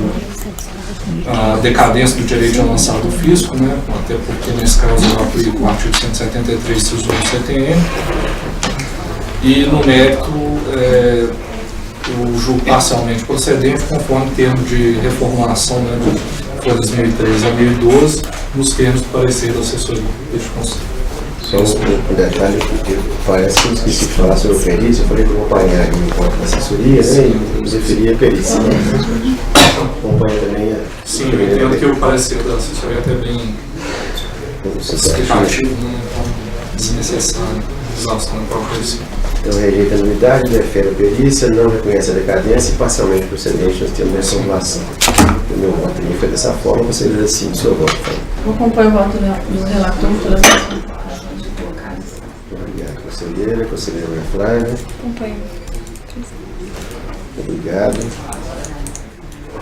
a decadência do direito de lançar do fisco, né? Até porque, nesse caso, eu aplico o artigo 173, inciso 1 do CTN. E, no mérito, eu julgo parcialmente procedente, conforme termo de reformulação, né, de 2013 a 2012, nos termos do parecer da assessoria deste conselho. Só um detalhe, porque parece que eu esqueci de falar sobre a perícia, eu falei que eu vou acompanhar aqui enquanto assessoria, né, e referir a perícia. Né? acompanha também Sim, eu entendo que o parecer da assessoria é até bem explicativo, né? Então, desnecessário, exausto na própria decisão. Então, rejeita a nulidade, defere a perícia, não reconhece a decadência e parcialmente procedente nós temos essa formulação. O meu voto também foi dessa forma, você decide o seu voto. Eu acompanho o voto do relator, todas as razões colocadas. Obrigado, conselheira. Conselheira Maria Flávia. Acompanho. Obrigado.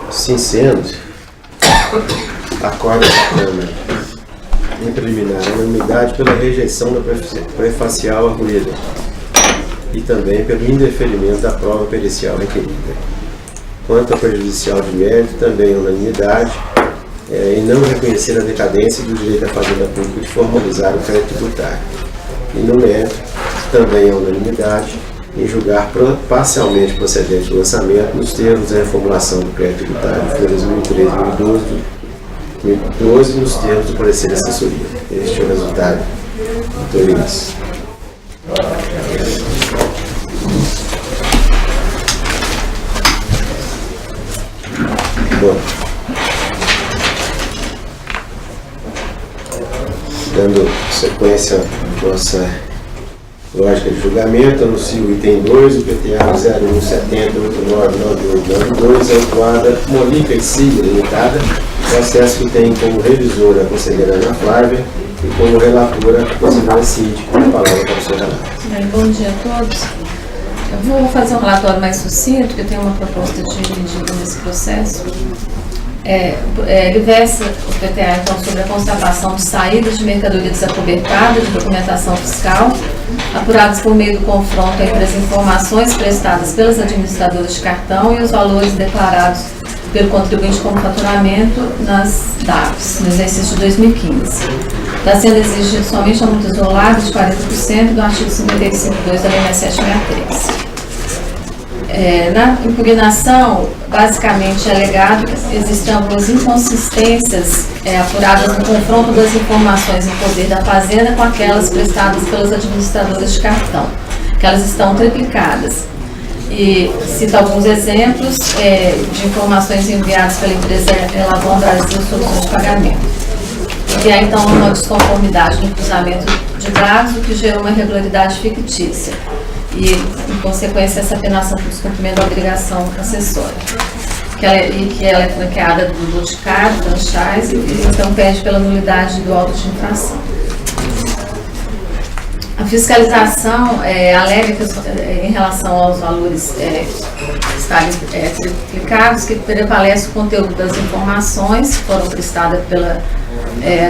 Assim sendo, acorda a Câmara em preliminar a unanimidade pela rejeição da prefacial arguída e também pelo indeferimento da prova pericial requerida. Quanto à prejudicial de mérito, também unanimidade em não reconhecer a decadência do direito à fazenda pública de formalizar o crédito tributário. E no mérito, também a unanimidade em julgar parcialmente procedente o lançamento nos termos da reformulação do crédito tributário de 2013-2012 nos termos do parecer da assessoria. Este é o resultado. Doutor Bom, dando sequência à nossa lógica de julgamento, anuncio o item 2, o PTA 0170899892, autuada Monica e Silvia Limitada, processo que tem como revisora a conselheira Ana Flávia e como relatora a conselheira Cid. Com a palavra para o seu relato. Bom dia a todos. Eu vou fazer um relatório mais sucinto, porque eu tenho uma proposta de medida nesse processo. Ele versa o PTA então sobre a constatação de saída de mercadoria desacobertada de documentação fiscal, apuradas por meio do confronto entre as informações prestadas pelas administradoras de cartão e os valores declarados pelo contribuinte como faturamento nas DAFs, no exercício de 2015. Está sendo exigido somente a multa isolada de 40% do artigo 55.2 da Lei 6763. Na impugnação, basicamente é alegado que existem algumas inconsistências apuradas no confronto das informações em poder da Fazenda com aquelas prestadas pelas administradoras de cartão, que elas estão triplicadas. E cito alguns exemplos de informações enviadas pela empresa Elavon Brasil Soluções de Pagamento. E há então uma desconformidade no cruzamento de dados, o que gerou uma irregularidade fictícia. E, em consequência, essa apenação por descumprimento da obrigação acessória. Que ela é franqueada do Boticário, franchise, e então pede pela nulidade do auto de infração. A fiscalização alega que, em relação aos valores estarem triplicados, que prevalece o conteúdo das informações que foram prestadas pela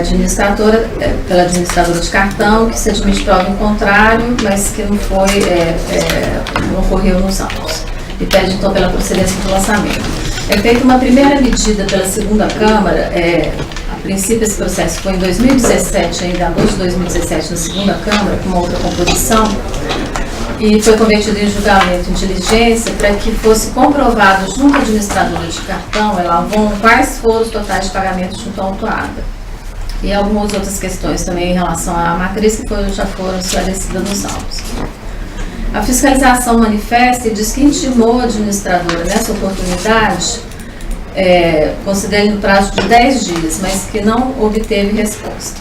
administradora de cartão, que se admite prova em contrário, mas que não ocorreu nos autos. E pede então pela procedência do lançamento. É feita uma primeira medida pela segunda Câmara. A princípio esse processo foi em 2017, ainda em agosto de 2017, na segunda Câmara, com uma outra composição, e foi convertido em julgamento em diligência para que fosse comprovado junto à administradora de cartão, Elavon, quais foram os totais de pagamentos junto à autuada. E algumas outras questões também em relação à matriz que já foram esclarecidas nos autos. A fiscalização manifesta e diz que intimou a administradora nessa oportunidade, considerando o prazo de 10 dias, mas que não obteve resposta.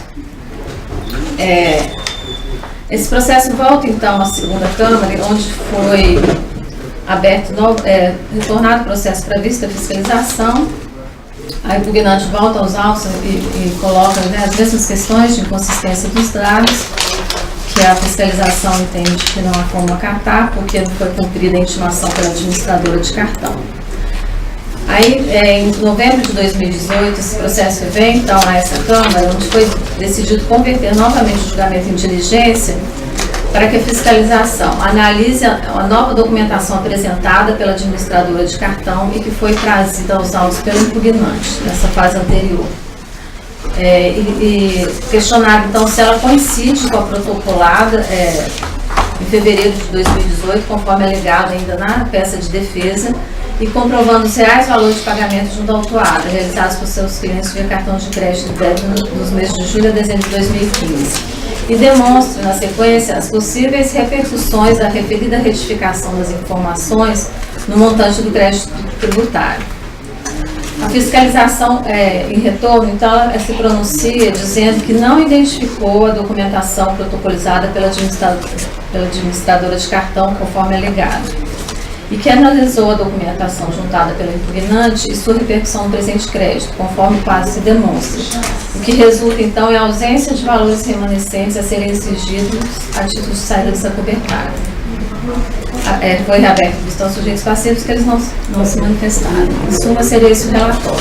Esse processo volta então à segunda Câmara, onde foi aberto, retornado o processo para vista da fiscalização. A impugnante volta aos autos e coloca as mesmas questões de inconsistência dos dados, que a fiscalização entende que não há como acatar, porque não foi cumprida a intimação pela administradora de cartão. Aí, em novembro de 2018, esse processo vem então a essa Câmara, onde foi decidido converter novamente o julgamento em diligência para que a fiscalização analise a nova documentação apresentada pela administradora de cartão e que foi trazida aos autos pelo impugnante nessa fase anterior. E questionar então se ela coincide com a protocolada em fevereiro de 2018, conforme alegado ainda na peça de defesa, e comprovando os reais valores de pagamento junto à autuada, realizados por seus clientes via cartão de crédito e débito nos meses de julho a dezembro de 2015. E demonstre, na sequência, as possíveis repercussões da referida retificação das informações no montante do crédito tributário. A fiscalização em retorno, então, ela se pronuncia dizendo que não identificou a documentação protocolizada pela administradora de cartão conforme alegado e que analisou a documentação juntada pelo impugnante e sua repercussão no presente crédito, conforme o quadro se demonstra. O que resulta, então, é a ausência de valores remanescentes a serem exigidos a título de saída desacobertada. Foi reaberto a vista aos sujeitos passivos que eles não se manifestaram. Em suma, seria esse o relatório.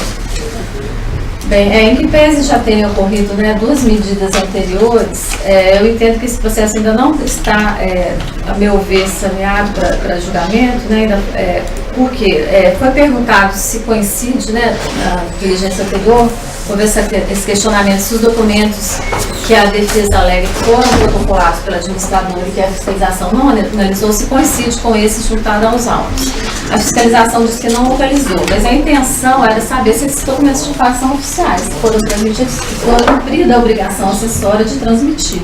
Bem, em que pese já tenham ocorrido, né, 2 medidas anteriores, eu entendo que esse processo ainda não está, a meu ver, saneado para julgamento, né, porque foi perguntado se coincide, né, na diligência anterior, houve esse questionamento se os documentos que a defesa alega foram protocolados pela administradora e que a fiscalização não analisou, se coincide com esse juntado aos autos. A fiscalização disse que não localizou, mas a intenção era saber se esses documentos de fato são oficiais, se foram transmitidos, se foi cumprida a obrigação acessória de transmitir.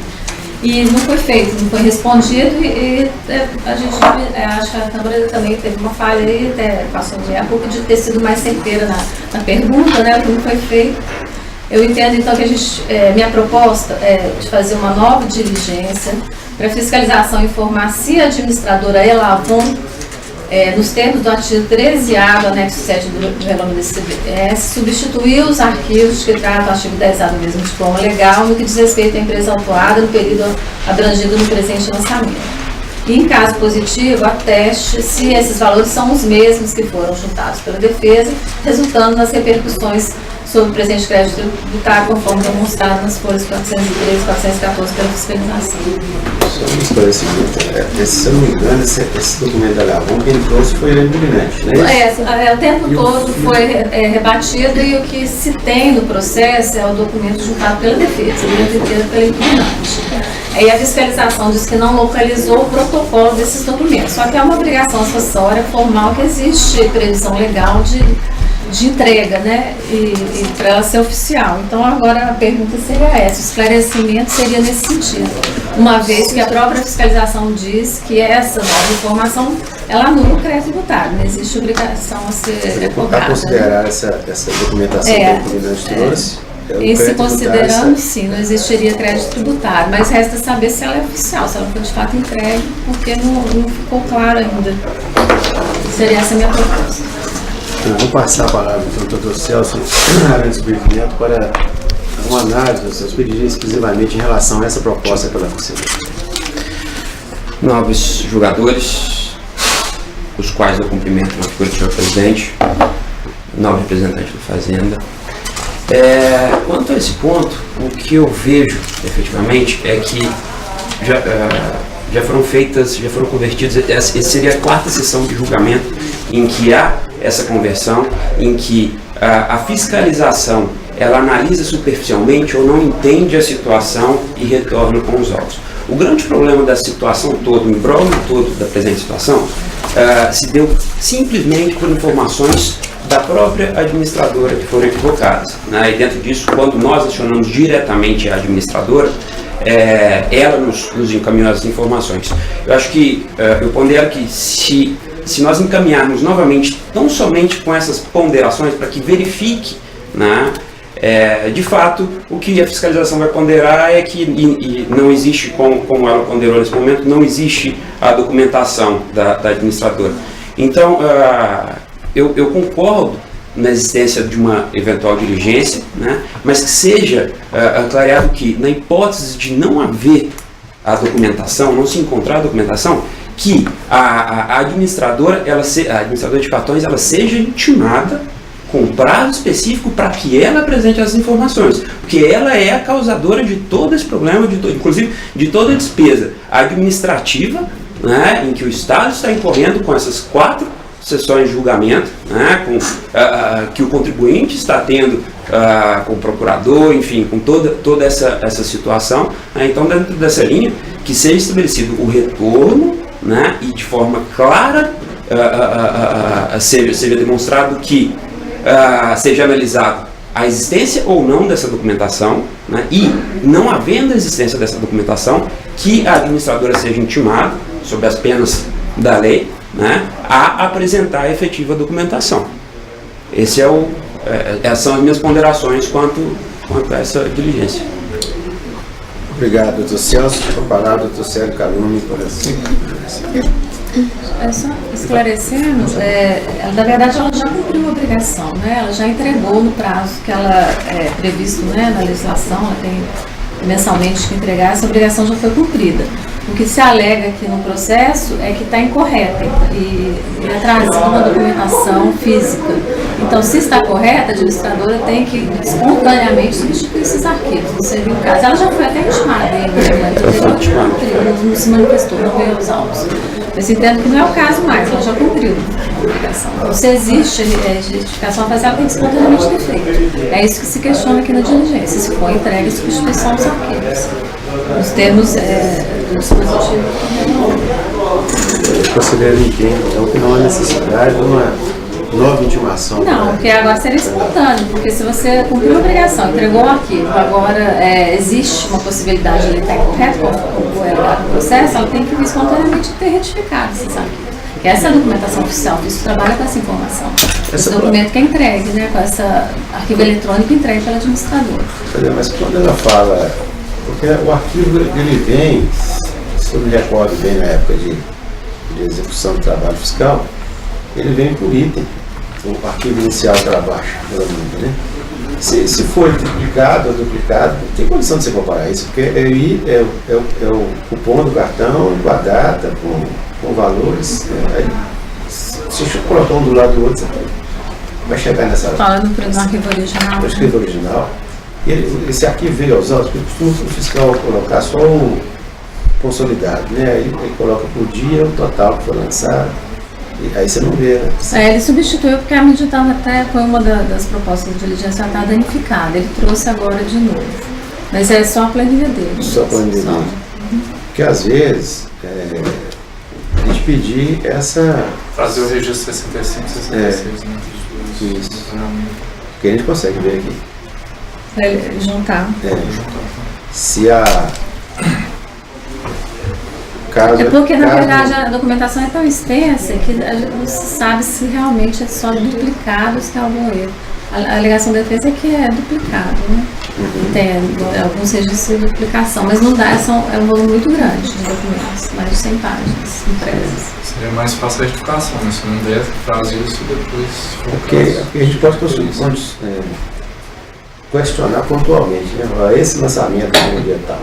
E não foi feito, não foi respondido e a gente acho que a Câmara também teve uma falha aí, até passou de época de ter sido mais certeira na pergunta, né, o que não foi feito. Eu entendo então que a gente, minha proposta é de fazer uma nova diligência para fiscalização informar se a administradora Elavon, nos termos do artigo 13A do anexo 7 do regulamento do CBS, substituir os arquivos que tratam o artigo 10A do mesmo diploma legal no que diz respeito à empresa autuada no período abrangido no presente lançamento. E, em caso positivo, ateste se esses valores são os mesmos que foram juntados pela defesa, resultando nas repercussões sobre o presente crédito tributário, conforme demonstrado nas folhas 413 e 414 pela fiscalização. Só uma esclarecimento, se eu não me engano, esse documento da Lavon, quem trouxe foi o impugnante, né? O tempo todo foi rebatido e o que se tem no processo é o documento juntado pela defesa, o tempo inteiro pela impugnante. E a fiscalização diz que não localizou o protocolo desses documentos, só que é uma obrigação acessória formal que existe previsão legal de entrega, né, e para ela ser oficial. Então agora a pergunta seria essa, o esclarecimento seria nesse sentido, uma vez que a própria fiscalização diz que essa nova informação, ela anula o crédito tributário, não existe obrigação a ser cobrada. Para considerar essa documentação que o impugnante trouxe, e se considerando, sim, não existiria crédito tributário, mas resta saber se ela é oficial, se ela foi de fato entregue, porque não ficou claro ainda. Seria essa a minha proposta. Eu vou passar a palavra então ao Dr. Celso Arantes Brito para uma análise dos seus pedidos exclusivamente em relação a essa proposta pela Conselheira. Nobres julgadores, os quais eu cumprimento na figura do senhor presidente, nobre representante da Fazenda. Quanto a esse ponto, o que eu vejo efetivamente é que já foram convertidos, essa seria a 4ª sessão de julgamento em que há essa conversão, em que a fiscalização ela analisa superficialmente ou não entende a situação e retorna com os autos. O grande problema da situação toda, o imbróglio todo da presente situação, se deu simplesmente por informações da própria administradora que foram equivocadas, né? E dentro disso, quando nós acionamos diretamente a administradora, ela nos encaminhou as informações. Eu acho que, eu pondero que se nós encaminharmos novamente, não somente com essas ponderações, para que verifique, né, de fato, o que a fiscalização vai ponderar é que e não existe, como ela ponderou nesse momento, não existe a documentação da administradora. Então, eu concordo na existência de uma eventual diligência, né, mas que seja aclarado que, na hipótese de não haver a documentação, não se encontrar a documentação, que a administradora de cartões ela seja intimada com prazo específico para que ela apresente as informações, porque ela é a causadora de todo esse problema, inclusive de toda a despesa administrativa, né, em que o Estado está incorrendo com essas 4 sessões de julgamento, né, que o contribuinte está tendo com o procurador, enfim, com toda essa situação. Né. Então, dentro dessa linha, que seja estabelecido o retorno, né, e de forma clara seja demonstrado que seja analisado a existência ou não dessa documentação, né, e, não havendo a existência dessa documentação, que a administradora seja intimada, sob as penas da lei, né, a apresentar a efetiva documentação. Esse é o essas são as minhas ponderações quanto a essa diligência. Obrigado, doutor Celso. Comparado, doutor Célio Calumni, por assim. Só esclarecendo, na verdade ela já cumpriu a obrigação, né? Ela já entregou no prazo que ela é previsto, né, na legislação, ela tem mensalmente que entregar, essa obrigação já foi cumprida. O que se alega aqui no processo é que está incorreta e é trazida uma documentação física. Então, se está correta, a administradora tem que espontaneamente substituir esses arquivos. Não seria o caso. Ela já foi até intimada, não se manifestou, não veio aos autos. Mas entendo que não é o caso mais, ela já cumpriu a obrigação. Então, se existe justificação fazer, ela tem que espontaneamente ter feito. É isso que se questiona aqui na diligência, se for entregue a substituição dos arquivos. Nos termos do dispositivo. O conselheiro entende, então, que não há necessidade de uma nova intimação. Não, porque agora seria espontâneo, porque se você cumpriu a obrigação, entregou o arquivo, agora existe uma possibilidade de ele estar incorreto com o processo, ela tem que espontaneamente ter retificado esses arquivos. Porque essa é a documentação oficial, isso trabalha com essa informação. Esse documento que é entregue, né, com essa arquivo eletrônico entregue pela administradora. Mas quando ela fala, porque o arquivo ele vem, se eu me recordo bem na época de execução do trabalho fiscal, ele vem por item, o arquivo inicial para baixo, pelo menos, né? Se for triplicado ou duplicado, não tem condição de você comparar isso, porque é o cupom do cartão com a data, com valores. Aí, se eu colocar um do lado do outro, você vai chegar nessa. Falando no arquivo original. No arquivo original. E esse arquivo veio aos autos, porque costuma o fiscal colocar só o consolidado, né? Aí ele coloca por dia o total que foi lançado. E aí você não vê, né? Ele substituiu porque a mídia estava até, foi uma das propostas de diligência, ela estava danificada. Ele trouxe agora de novo. Mas é só a planilha dele. Só a planilha dele. Porque às vezes a gente pedir essa. Fazer o registro 65, 66, né? Isso. Porque a gente consegue ver aqui. Juntar. Se a. É porque, na verdade, a documentação é tão extensa que não se sabe se realmente é só duplicado ou se tem algum erro. A alegação da defesa é que é duplicado, né? Tem alguns registros de duplicação, mas não dá, é um volume muito grande de documentos, mais de 100 páginas impressas. Seria mais fácil a retificação, né? Se não der, traz isso e depois... Porque a gente pode questionar pontualmente, né? Esse lançamento ambiental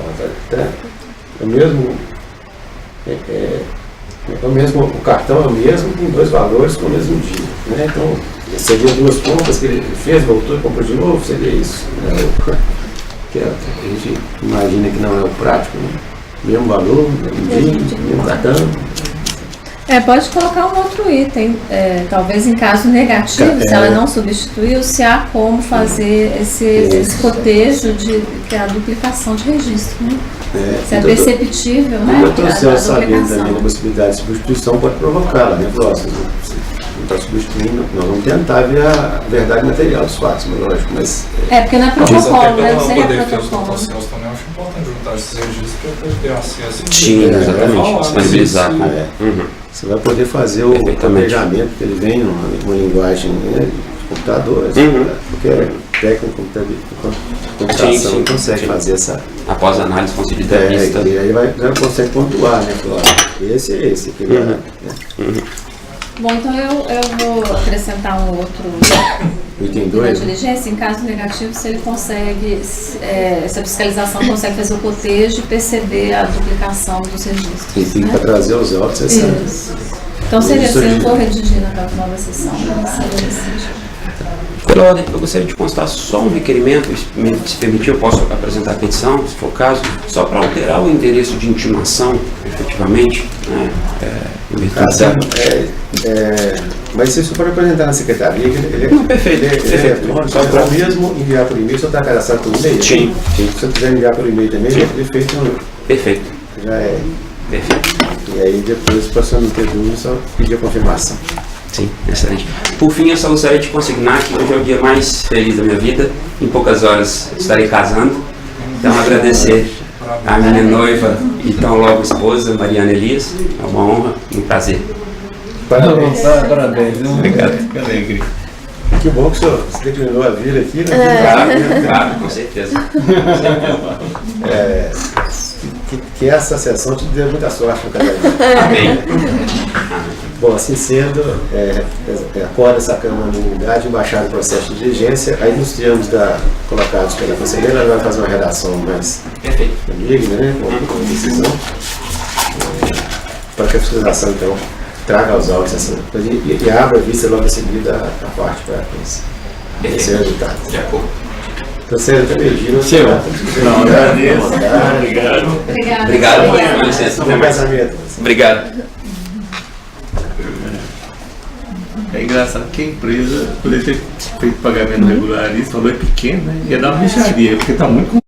é o mesmo... o cartão é o mesmo, com dois valores com o mesmo dia, né? Então, seria duas compras que ele fez, voltou e comprou de novo, seria isso, né? Que a gente imagina que não é o prático, né? Mesmo valor, mesmo dia, mesmo cartão. Pode colocar um outro item, talvez em caso negativo, se ela não substituiu, se há como fazer esse cotejo que é a duplicação de registro, né? Se é perceptível, né? O doutor Celso, sabendo também da possibilidade de substituição, pode provocá-la, né? Não está substituindo, nós vamos tentar ver a verdade material dos fatos, mas lógico, mas... porque não é protocolo, né? Você é protocolo. Eu também acho importante juntar esses registros para ter acesso. Sim, exatamente, disponibilizar. Você vai poder fazer o planejamento, porque ele vem numa linguagem, né, de computador, porque é técnico de computação não consegue fazer essa... Após a análise concedida à vista. E aí já consegue pontuar, né? Esse é esse, aquele né? Bom, então eu vou acrescentar um outro item na diligência, em caso negativo, se ele consegue, se a fiscalização consegue fazer o cotejo e perceber a duplicação dos registros. E fica para trazer os autos, isso. Então seria assim, eu vou redigir na nova sessão. Pela ordem, eu gostaria de constar só um requerimento, se permitir eu posso apresentar a petição, se for o caso, só para alterar o endereço de intimação, efetivamente, né, mas se isso for apresentar na secretaria, não, perfeito. Só para mesmo enviar por e-mail, só está cadastrado por e-mail? Sim. Se você quiser enviar por e-mail também, já é feito. Perfeito. Já é. Perfeito. E aí depois, para você não ter dúvida, só pedir a confirmação. Sim, excelente. Por fim, eu só gostaria de consignar que hoje é o dia mais feliz da minha vida. Em poucas horas estarei casando. Então, agradecer à minha noiva e tão logo esposa, Mariana Elias. É uma honra e um prazer. Parabéns. Parabéns. Obrigado. Que alegria. Que bom que o senhor se declinou a vir aqui, né? Claro, com certeza. Que essa sessão te dê muita sorte no casamento. Amém. Bom, assim sendo, acorda essa Câmara de Unidade, baixar o processo de diligência, aí nos termos colocados pela conselheira, ela vai fazer uma redação mais Perfeito. digna, né, com a decisão, para que a fiscalização, então, traga aos autos essa coisa e abra a vista logo em seguida a parte para esse resultado. De acordo. Então, sério, até meio-dia. Seu. Não, agradeço. Obrigado. Obrigada. Obrigado, com licença. Bom casamento. Obrigado. É engraçado que a empresa poderia ter feito pagamento regular, isso, o valor é pequeno, né? Ia dar uma mexaria, porque está muito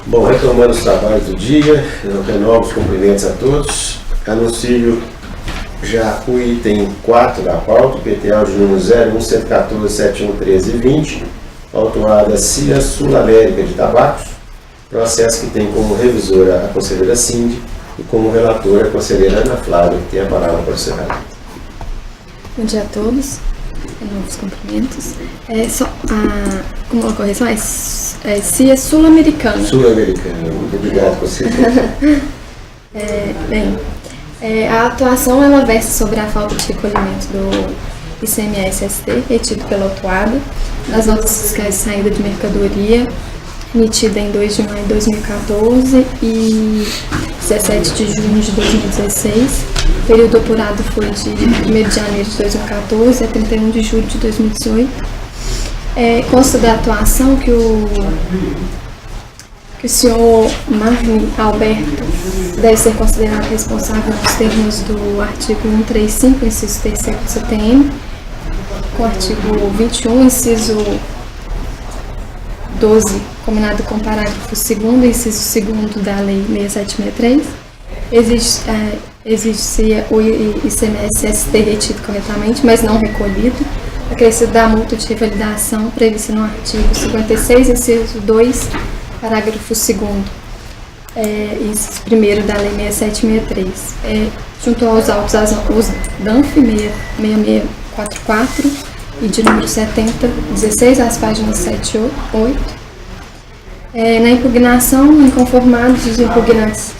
Bom, retomando os trabalhos do dia, eu renovo os cumprimentos a todos. Anuncio já o item 4 da pauta, PTA de número 01-114-7113-20, autuada CIA Sul América de Tabacos, processo que tem como revisora a conselheira Cindy e como relatora a conselheira Ana Flávia, que tem a palavra para o encerramento. Bom dia a todos, novos cumprimentos. Como uma correção, é CIA Sul-Americana. Sul-Americana, muito obrigado, conselheira. A atuação ela versa sobre a falta de recolhimento do ICMS-ST retido pela autuada, das notas fiscais de saída de mercadoria, emitida em 2 de maio de 2014 e 17 de junho de 2016. O período apurado foi de 1º de janeiro de 2014 a 31 de julho de 2018. Consta da atuação que o senhor Marvin Alberto deve ser considerado responsável nos termos do artigo 135, inciso 3º do CTM, com o artigo 21, inciso 12, combinado com o parágrafo 2º, inciso 2º da Lei 6763, exige-se o ICMS-ST retido corretamente, mas não recolhido, acrescido da multa de revalidação prevista no artigo 56, inciso 2, parágrafo 2º, inciso 1º da Lei 6763. Junto aos autos, os DANF 6644 e de número 7016, as páginas 7 e 8. Na impugnação, inconformados, os impugnantes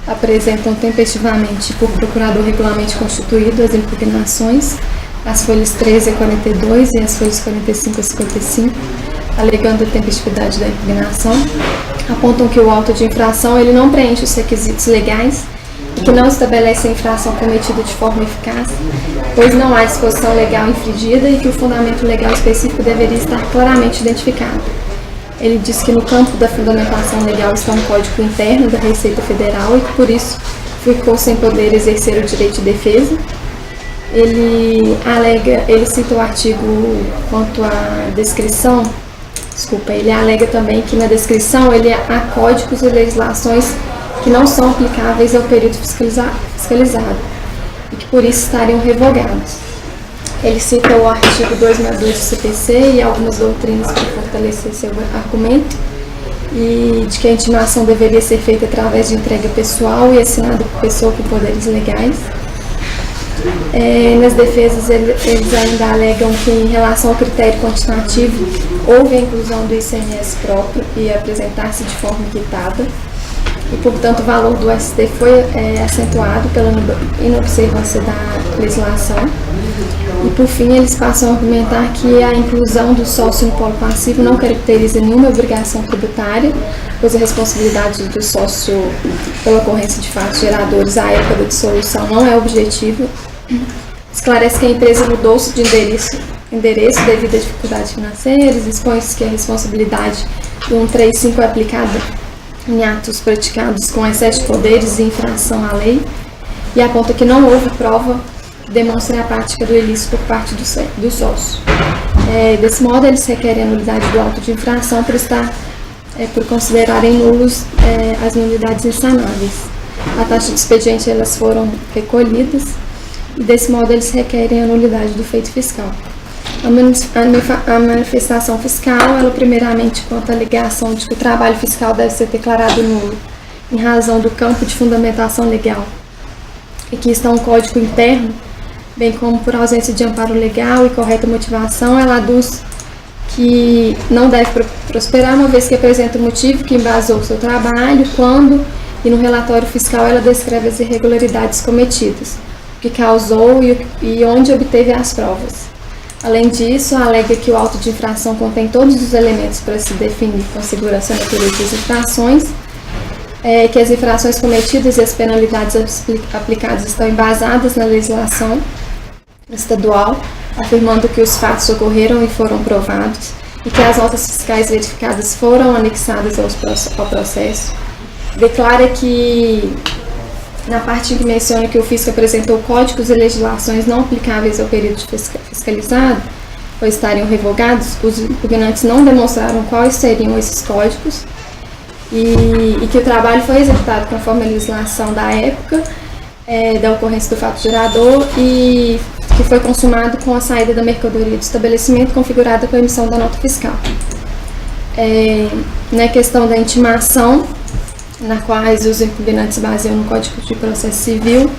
apresentam tempestivamente por procurador regularmente constituído as impugnações, as folhas 13 a 42 e as folhas 45 a 55, alegando a tempestividade da impugnação, apontam que o auto de infração ele não preenche os requisitos legais e que não estabelece a infração cometida de forma eficaz, pois não há disposição legal infringida e que o fundamento legal específico deveria estar claramente identificado. Ele diz que no campo da fundamentação legal está um código interno da Receita Federal e que por isso ficou sem poder exercer o direito de defesa. Ele cita o artigo quanto à descrição, ele alega também que na descrição há códigos e legislações que não são aplicáveis ao período fiscalizado e que por isso estariam revogados. Ele cita o artigo 262 do CPC e algumas doutrinas para fortalecer seu argumento, e de que a intimação deveria ser feita através de entrega pessoal e assinada por pessoa com poderes legais. Nas defesas, eles ainda alegam que, em relação ao critério quantitativo, houve a inclusão do ICMS próprio e apresentar-se de forma quitada, e, portanto, o valor do ST foi acentuado pela inobservância da legislação. E, por fim, eles passam a argumentar que a inclusão do sócio no polo passivo não caracteriza nenhuma obrigação tributária, pois a responsabilidade do sócio pela ocorrência de fatos geradores à época da dissolução não é objetiva. Esclarece que a empresa mudou-se de endereço devido a dificuldades financeiras, expõe-se que a responsabilidade do 135 é aplicada em atos praticados com excesso de poderes e infração à lei, e aponta que não houve prova que demonstre a prática do ilícito por parte do sócio. Desse modo, eles requerem a nulidade do auto de infração por considerarem nulos as nulidades insanáveis. A taxa de expediente elas foram recolhidas e, desse modo, eles requerem a nulidade do feito fiscal. A manifestação fiscal, ela primeiramente conta a alegação de que o trabalho fiscal deve ser declarado nulo em razão do campo de fundamentação legal e que está um código interno, bem como por ausência de amparo legal e correta motivação. Ela aduz que não deve prosperar, uma vez que apresenta o motivo que embasou o seu trabalho, quando e no relatório fiscal ela descreve as irregularidades cometidas, o que causou e onde obteve as provas. Além disso, alega que o auto de infração contém todos os elementos para se definir com segurança a natureza das infrações, que as infrações cometidas e as penalidades aplicadas estão embasadas na legislação estadual, afirmando que os fatos ocorreram e foram provados, e que as notas fiscais verificadas foram anexadas ao processo. Declara que, na parte em que menciona que o fisco apresentou códigos e legislações não aplicáveis ao período fiscalizado, pois estariam revogados, os impugnantes não demonstraram quais seriam esses códigos e que o trabalho foi executado conforme a legislação da época, da ocorrência do fato gerador, e que foi consumado com a saída da mercadoria do estabelecimento configurada com a emissão da nota fiscal. Na questão da intimação, na qual os impugnantes baseiam no Código de Processo Civil,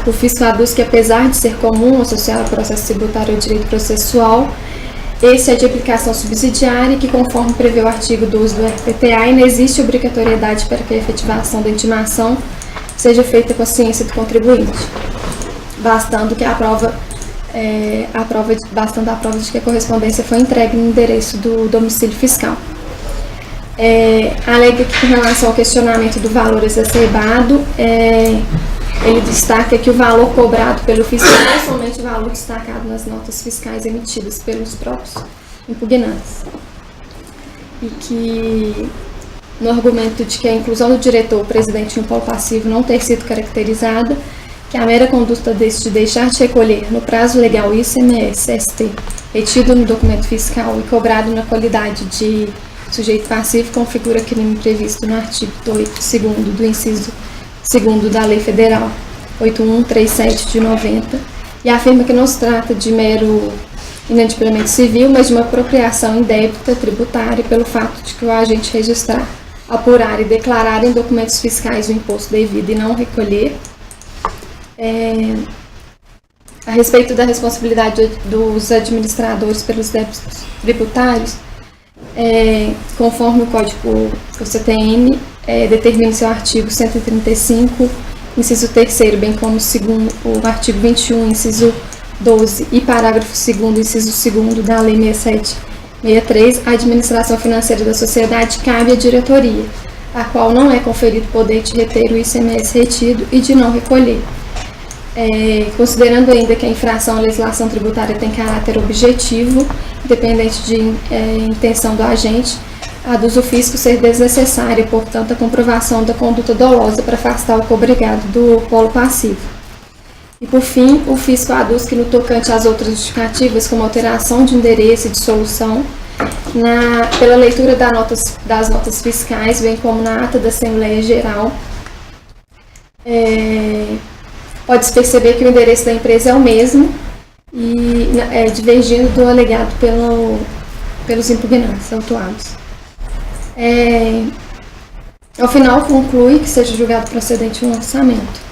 o fisco aduz que, apesar de ser comum associar ao processo tributário ao direito processual, esse é de aplicação subsidiária e que, conforme prevê o artigo 12 do RPTA, não existe obrigatoriedade para que a efetivação da intimação seja feita com a ciência do contribuinte, bastando a prova de que a correspondência foi entregue no endereço do domicílio fiscal. Alega que, com relação ao questionamento do valor exacerbado, ele destaca que o valor cobrado pelo fiscal é somente o valor destacado nas notas fiscais emitidas pelos próprios impugnantes. E que, no argumento de que a inclusão do diretor ou presidente no polo passivo não ter sido caracterizada, que a mera conduta deste de deixar de recolher no prazo legal o ICMS-ST retido no documento fiscal e cobrado na qualidade de sujeito passivo configura crime previsto no artigo 8º do inciso 2º da Lei Federal 8137 de 90, e afirma que não se trata de mero inadimplemento civil, mas de uma apropriação indébita tributária pelo fato de que o agente registrar, apurar e declarar em documentos fiscais o imposto devido e não recolher. A respeito da responsabilidade dos administradores pelos débitos tributários, conforme o Código do CTN, determina seu artigo 135, inciso 3º, bem como o artigo 21, inciso 12 e parágrafo 2º, inciso 2º da Lei 6763, a administração financeira da sociedade cabe à diretoria, a qual não é conferido poder de reter o ICMS retido e de não recolher. Considerando ainda que a infração à legislação tributária tem caráter objetivo, independente de intenção do agente, aduz o fisco ser desnecessária, portanto, a comprovação da conduta dolosa para afastar o cobrigado do polo passivo. E, por fim, o fisco aduz que, no tocante às outras justificativas, como alteração de endereço e de solução, pela leitura das notas fiscais, bem como na ata da Assembleia Geral, pode-se perceber que o endereço da empresa é o mesmo, e divergindo do alegado pelos impugnantes autuados. Ao final, conclui que seja julgado procedente um lançamento.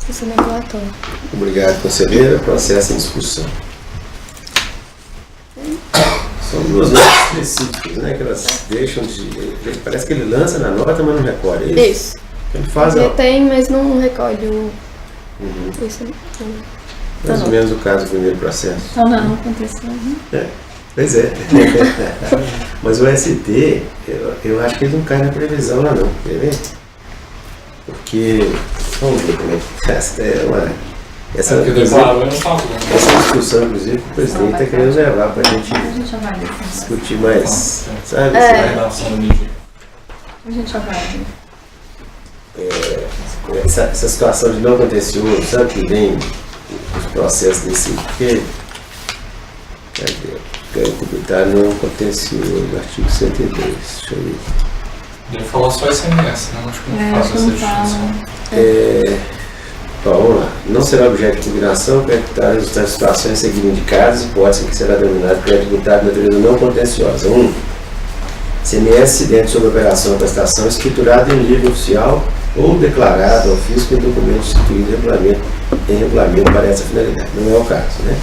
Isso é regulatório. Obrigado, conselheira. Processo em discussão. São duas notas específicas, né? Que elas deixam de. Parece que ele lança na nota, mas não recolhe. É isso? Isso. Ele faz Ele tem, mas não recolhe o. Isso mais ou menos o caso do primeiro processo. Então não aconteceu. Pois é. Mas o ST, eu acho que ele não cai na previsão lá não. Quer ver? Porque. Vamos ver como é que essa discussão, inclusive, o presidente está querendo levar para a gente discutir mais. Sabe? A gente avalia. Essa situação de não contencioso, sabe que vem os processos desse. Cadê? O tributário não contencioso, artigo 102. Deixa eu ver. Ele falou só ICMS, né? Acho que não faz essa distinção. Vamos lá. Não será objeto de impugnação o crédito tributário nas situações seguindo indicadas, hipótese que será denominado crédito tributário de natureza não contenciosa. 1. ICMS incidente sobre operação ou prestação escriturado em livro oficial ou declarado ao fisco em documento instituído em regulamento para essa finalidade. Não é o caso, né?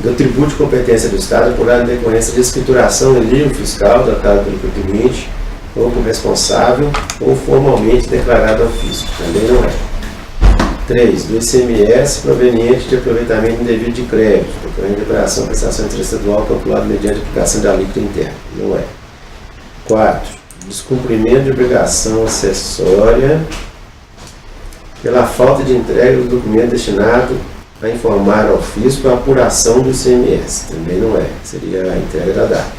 Do tributo de competência do Estado apurado em decorrência de escrituração em livro fiscal datado pelo contribuinte ou por responsável ou formalmente declarado ao fisco. Também não é. 3. Do ICMS proveniente de aproveitamento indevido de crédito, decorrente de operação prestação interestadual calculado mediante aplicação da alíquota interna. Não é. 4. Descumprimento de obrigação acessória pela falta de entrega do documento destinado a informar ao fisco a apuração do ICMS. Também não é. Seria a entrega da DARF.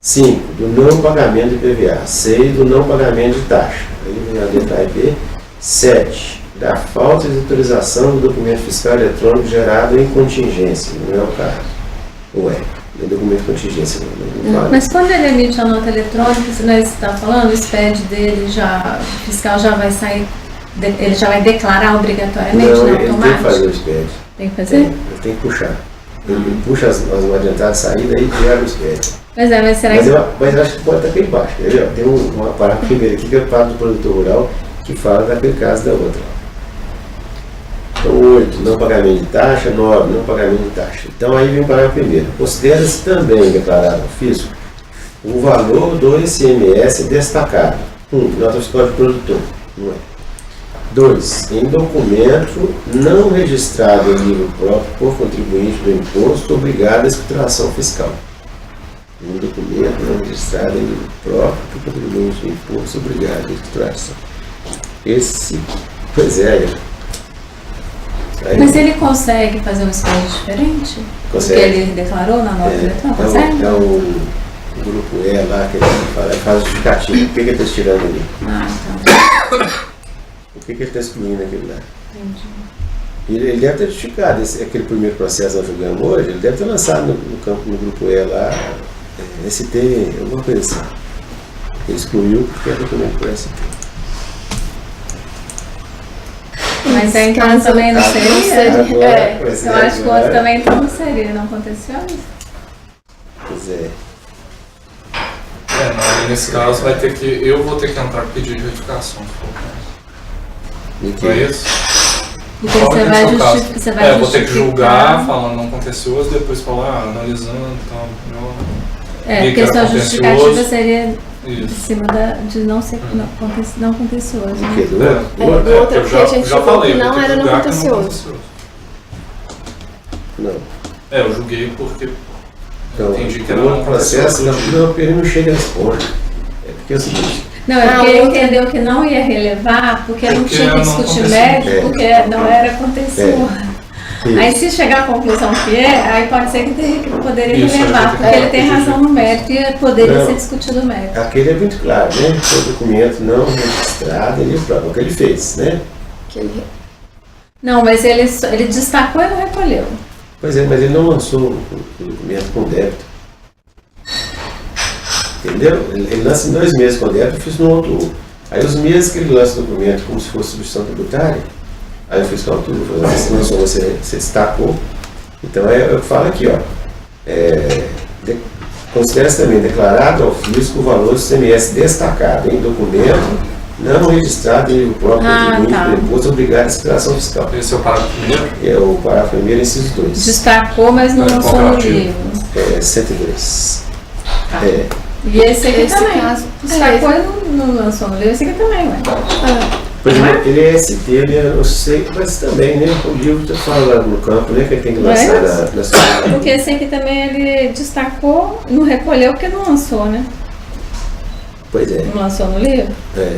5. Do não pagamento de IPVA. 6. Do não pagamento de taxa. Aí vem a letra B. 7. Da falta de autorização do documento fiscal eletrônico gerado em contingência. Não é o caso. Ou é. Não é documento de contingência, não vale. Mas quando ele emite a nota eletrônica, se nós está falando, o SPED dele já, o fiscal já vai sair, ele já vai declarar obrigatoriamente, Não, né, ele tem que automático? fazer o SPED. Tem que fazer? Ele tem que puxar. Ele puxa as não adiantadas de saída e gera o SPED. Pois é, mas será Mas que... eu acho que pode estar aqui embaixo. Quer ver? Tem uma parágrafo primeiro aqui que é o parágrafo do produtor rural que fala daquele caso da outra. Então, 8, não pagamento de taxa. 9, não pagamento de taxa. Então, aí vem o parágrafo primeiro. Considera-se também declarado ao fisco o valor do ICMS destacado. 1. Nota fiscal de produtor. Não é. 2. Em documento não registrado em livro próprio por contribuinte do imposto obrigado à escrituração fiscal. Um documento não registrado em livro próprio por contribuinte do imposto obrigado à escrituração. Esse, pois é. Aí, Mas ele consegue fazer um SPED diferente? Consegue. Porque ele declarou na nota eletrônica? é Consegue? o grupo E lá que ele faz justificativo. O que ele está tirando ali? Ah, tá. O que ele está excluindo aquele lá? Entendi. Ele deve ter justificado aquele primeiro processo que nós julgamos hoje, ele deve ter lançado no grupo E lá, ST, alguma coisa assim. Ele excluiu porque é documento por ST. Mas aí então Caso- também não seria? Agora, pois Eu é, acho que o agora- outro também então não seria, não aconteceu isso? Pois é. Não, nesse caso vai ter que. Eu vou ter que entrar com pedido de retificação. E Não é isso? Porque Qual você que é o vai seu caso? justificar. Você vai Vou ter que justificar- julgar, falando não contencioso, depois falar, analisando e tal. É, E porque a que sua era justificativa contencioso. seria em Isso. cima de não ser não contencioso, O né? que? Do outro? É, Do outro? do outro eu porque a gente já falou falei, que eu não vou ter era não julgar que é contencioso. Não. Eu julguei porque Então, entendi que o era outro não processo, contencioso. não, porque ele não chega nesse ponto. É porque é o seguinte, Não, é Ah, porque ele outra- entendeu que não ia relevar, porque não Porque tinha que não discutir aconteceu. mérito, É. porque não era contencioso. Aí isso. se chegar à conclusão que é, aí pode ser que poderia Isso, relevar, aí porque vai ter ele que- tem razão no mérito e poderia Não. ser discutido o mérito. Aquele é muito claro, né? Foi documento não registrado, ele próprio, o que ele fez, né? Que ele- Não, mas ele destacou e não recolheu. Pois é, mas ele não lançou o documento com débito. Entendeu? Ele lança em 2 meses com débito, eu fiz no outro 1. Aí os meses que ele lança o documento como se fosse substituição tributária, aí eu fiz cálculo, você lançou, você destacou. Então eu falo aqui, ó. Considera-se também declarado ao fisco o valor do CMS destacado em documento não registrado em livro próprio contribuinte tá. do imposto obrigado à escrituração fiscal. Esse é o parágrafo primeiro. É o parágrafo primeiro, inciso 2. Destacou, mas não É, lançou no comparativo. livro. 102. Tá. É, E esse aqui Esse também. caso- Destacou e não lançou no livro. Esse aqui também, ué. por exemplo, ele é ST, ele é, eu sei, mas também, né? O livro tá falando lá no campo, né? Que ele tem que lançar na sua. Porque esse aqui também ele destacou, não recolheu porque não lançou, né? Pois é. Não lançou no livro. É.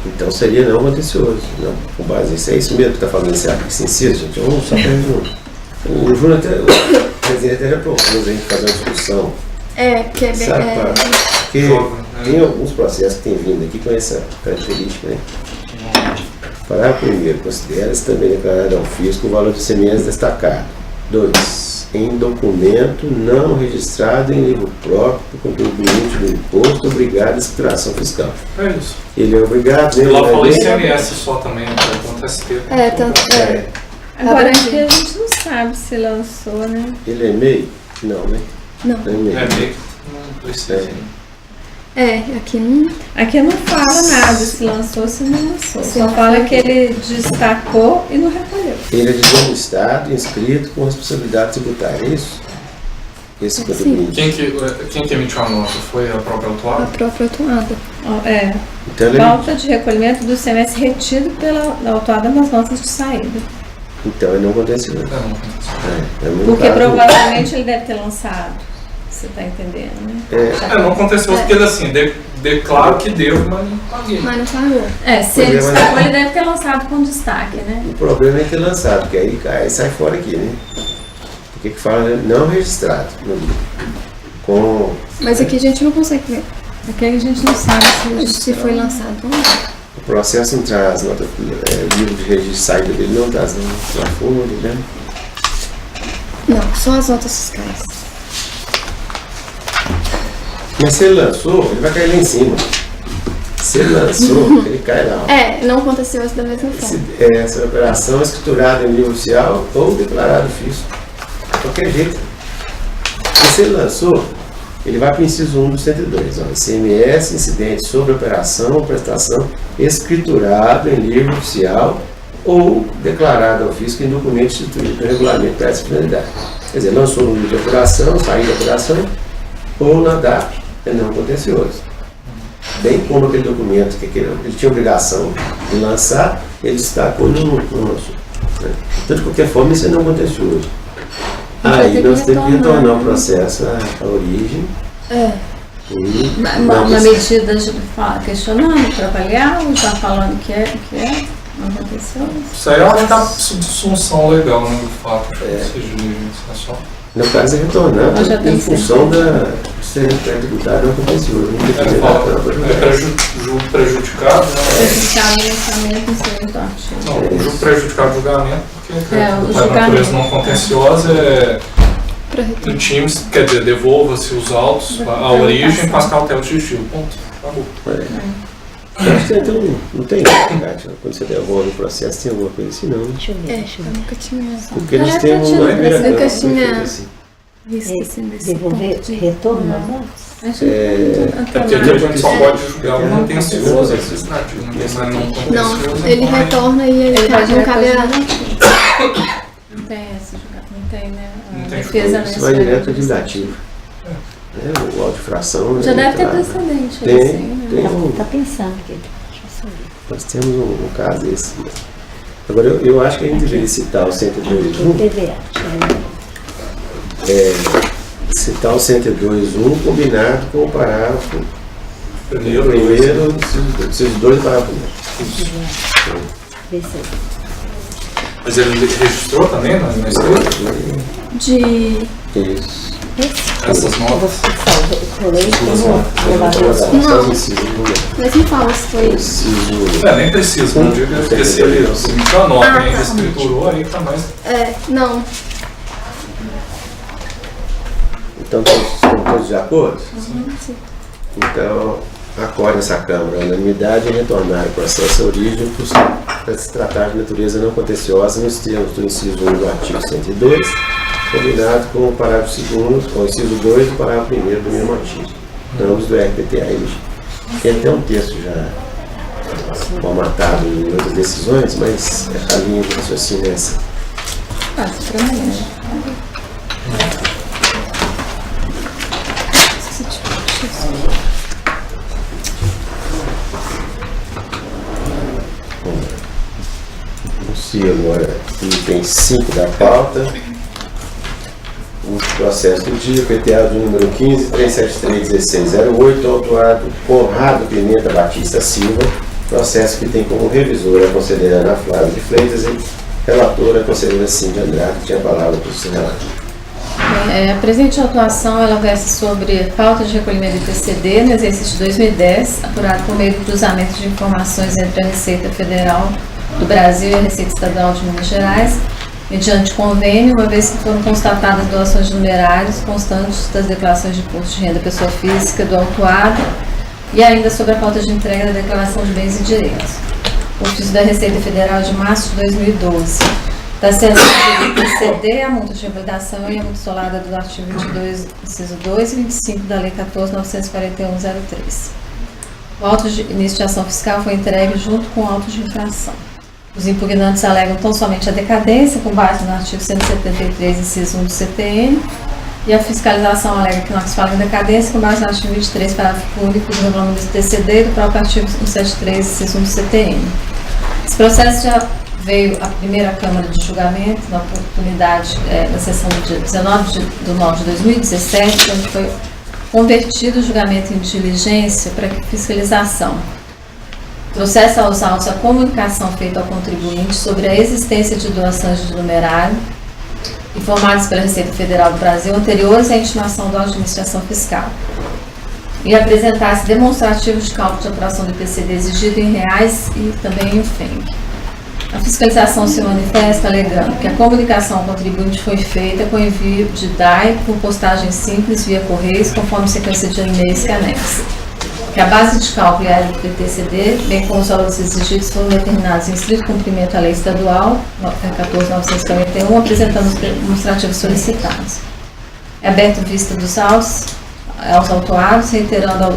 Então seria não contencioso. Não, com base nisso, é isso mesmo que está falando esse inciso, gente. Vamos só para o Júnior até, o presidente até já propôs a gente fazer uma discussão, que é bem. sabe? Porque Jogo, né? tem alguns processos que têm vindo aqui com essa característica, né? Parágrafo primeiro, considera-se também declarado ao fisco o valor do ICMS destacado. 2. Em documento não registrado em livro próprio por contribuinte do imposto obrigado à escrituração fiscal. É isso. Ele é obrigado, né? E lá Ele falou é ICMS só também, né? Contra ST. Tanto. Agora Aprendi. aqui a gente não sabe se lançou, né? Ele é MEI? Não, né? Não. Não é MEI. É meio que não precisa. Aqui não. Aqui não fala nada se lançou ou se não lançou. Se Só não fala foi. que ele destacou e não recolheu. Ele é de dono do Estado, inscrito com responsabilidade tributária, é isso? Esse contribuinte. Quem que emitiu a nota? Foi a própria A autuada? própria autuada. É, Então ele, falta de recolhimento do ICMS retido pela autuada nas notas de saída. então ele não aconteceu. Não, não aconteceu. É muito Porque claro. provavelmente ele deve ter lançado. Você tá entendendo, né? Não aconteceu porque ele assim, declaro que devo, mas não paguei. Mas não pagou. Se ele Pois é, mas- destacou, ele deve ter lançado com destaque, né? O problema é ter lançado, porque aí sai fora aqui, né? Porque que fala não registrado no livro. Com Mas aqui a gente não consegue ver Aqui a gente não sabe se foi lançado ou não. o processo entrar as notas, o livro de registro de saída dele não traz não, na folha, né? Não, só as notas fiscais. Mas se ele lançou, ele vai cair lá em cima. Se ele lançou, ele cai lá. Não aconteceu isso da mesma forma. Essa operação é escriturada em livro oficial ou declarado físico. De qualquer jeito. E se ele lançou, ele vai para o inciso 1 do 102. Ó, ICMS, incidente sobre operação ou prestação escriturado em livro oficial ou declarado ao fisco em documento instituído no regulamento para essa finalidade. Quer dizer, lançou no livro de operação, saiu da operação, ou na DAP, é não contencioso. Bem como aquele documento que ele tinha obrigação de lançar, ele destacou no lançou. Né? Então, de qualquer forma, isso é não contencioso. Aí nós temos que retornar o processo à origem. Uma medida de questionando para avaliar ou já falando que é? Não aconteceu? Isso aí eu acho que é uma subsunção legal, né, do fato de seja só. No caso, é retornar em função da ser tributário não contencioso. Julgo prejudicado, né? Prejudicado no julgamento em cima do artigo. Não, o julgo prejudicado do julgamento, porque o a natureza não contenciosa é em times, quer dizer, devolva-se os autos à origem com as cautelas de estilo. Ponto. Acabou. Então, não tem quando você devolve o processo, tem alguma coisa assim, não. Deixa eu ver. Nunca tinha. Porque eles têm uma primeira Nunca tinha visto assim desse Devolver retorno aos autos? Porque aqui a gente só pode julgar o contencioso administrativo, mas não contencioso. Não, ele retorna e ele não cabe a. Não tem esse julgamento, não tem, né? Não tem Defesa isso vai direto ao legislativo. O auto de fração. Já deve ter precedente. Tem Tá pensando que deixa eu saber. Nós temos um caso desse. Agora, eu acho que a gente deveria citar o 102.1. PVA. Citar o 102.1 combinado com o parágrafo primeiro, inciso 2 do parágrafo 1. Mas ele registrou também na escrita? Isso. Essas notas? Mas não fala se foi. Nem precisa, não digo porque se ele se anota e ainda escriturou, aí tá mais. Não. Então, estão todos de acordo? Sim. Então, acorde essa Câmara a unanimidade em retornar o processo à origem para se tratar de natureza não contenciosa nos termos do inciso 1 do artigo 102, combinado com o parágrafo 2º, com o inciso 2 do parágrafo 1º do mesmo artigo, ambos do RPTA-MG. Tem até um texto já formatado em outras decisões, mas a linha de raciocínio é essa. Para amanhã. Se agora item 5 da pauta, o processo do dia, PTA do número 15.373.1608, autuado Conrado Pimenta Batista Silva, processo que tem como revisora a conselheira Ana Flávia de Freitas e relatora a conselheira Cíntia Andrade, que tinha a palavra para o seu relato. A presente autuação ela versa sobre falta de recolhimento de PCD no exercício de 2010, apurado por meio do cruzamento de informações entre a Receita Federal do Brasil e a Receita Estadual de Minas Gerais, mediante convênio, uma vez que foram constatadas doações de numerários constantes das declarações de imposto de renda pessoa física do autuado e ainda sobre a falta de entrega da declaração de bens e direitos. O ofício da Receita Federal de março de 2012. Está sendo PCD, a multa de invalidação e a multa isolada do artigo 22, inciso 2 e 25 da Lei 14.941/03. O auto de início de ação fiscal foi entregue junto com o auto de infração. Os impugnantes alegam tão somente a decadência, com base no artigo 173, inciso 1 do CTN, e a fiscalização alega que não se fala em decadência, com base no artigo 23, parágrafo único do regulamento do TCD e do próprio artigo 173, inciso 1 do CTN. Esse processo já veio à primeira Câmara de Julgamento, na oportunidade da sessão do dia 19 de nove de 2017, onde foi convertido o julgamento em diligência para fiscalização. Trouxesse aos autos a comunicação feita ao contribuinte sobre a existência de doações de numerário informados pela Receita Federal do Brasil anteriores à intimação da administração fiscal e apresentasse demonstrativos de cálculo de apuração do IPCD exigido em reais e também em FENG. A fiscalização se manifesta alegando que a comunicação ao contribuinte foi feita com envio de DAI por postagem simples via correios, conforme sequência de e-mails que anexa. Que a base de cálculo e a área do PTCD, bem como os valores exigidos, foram determinados em estrito cumprimento à lei estadual 14.941, apresentando os demonstrativos solicitados. É aberto vista dos autos aos autuados, reiterando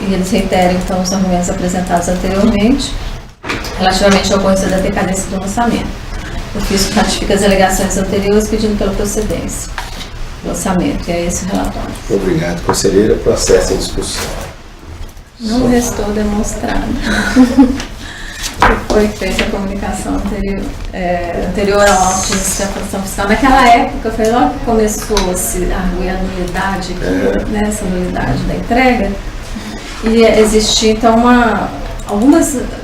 e eles reiteram então os argumentos apresentados anteriormente, relativamente à ocorrência da decadência do lançamento. O fisco ratifica as alegações anteriores pedindo pela procedência do lançamento, e é esse o relatório. Obrigado, conselheira. Processo em discussão. Não restou demonstrado que foi feita a comunicação anterior ao auto de início de aprovação fiscal. Naquela época, foi logo que começou-se a arguir a nulidade, né, essa nulidade da entrega, e existia então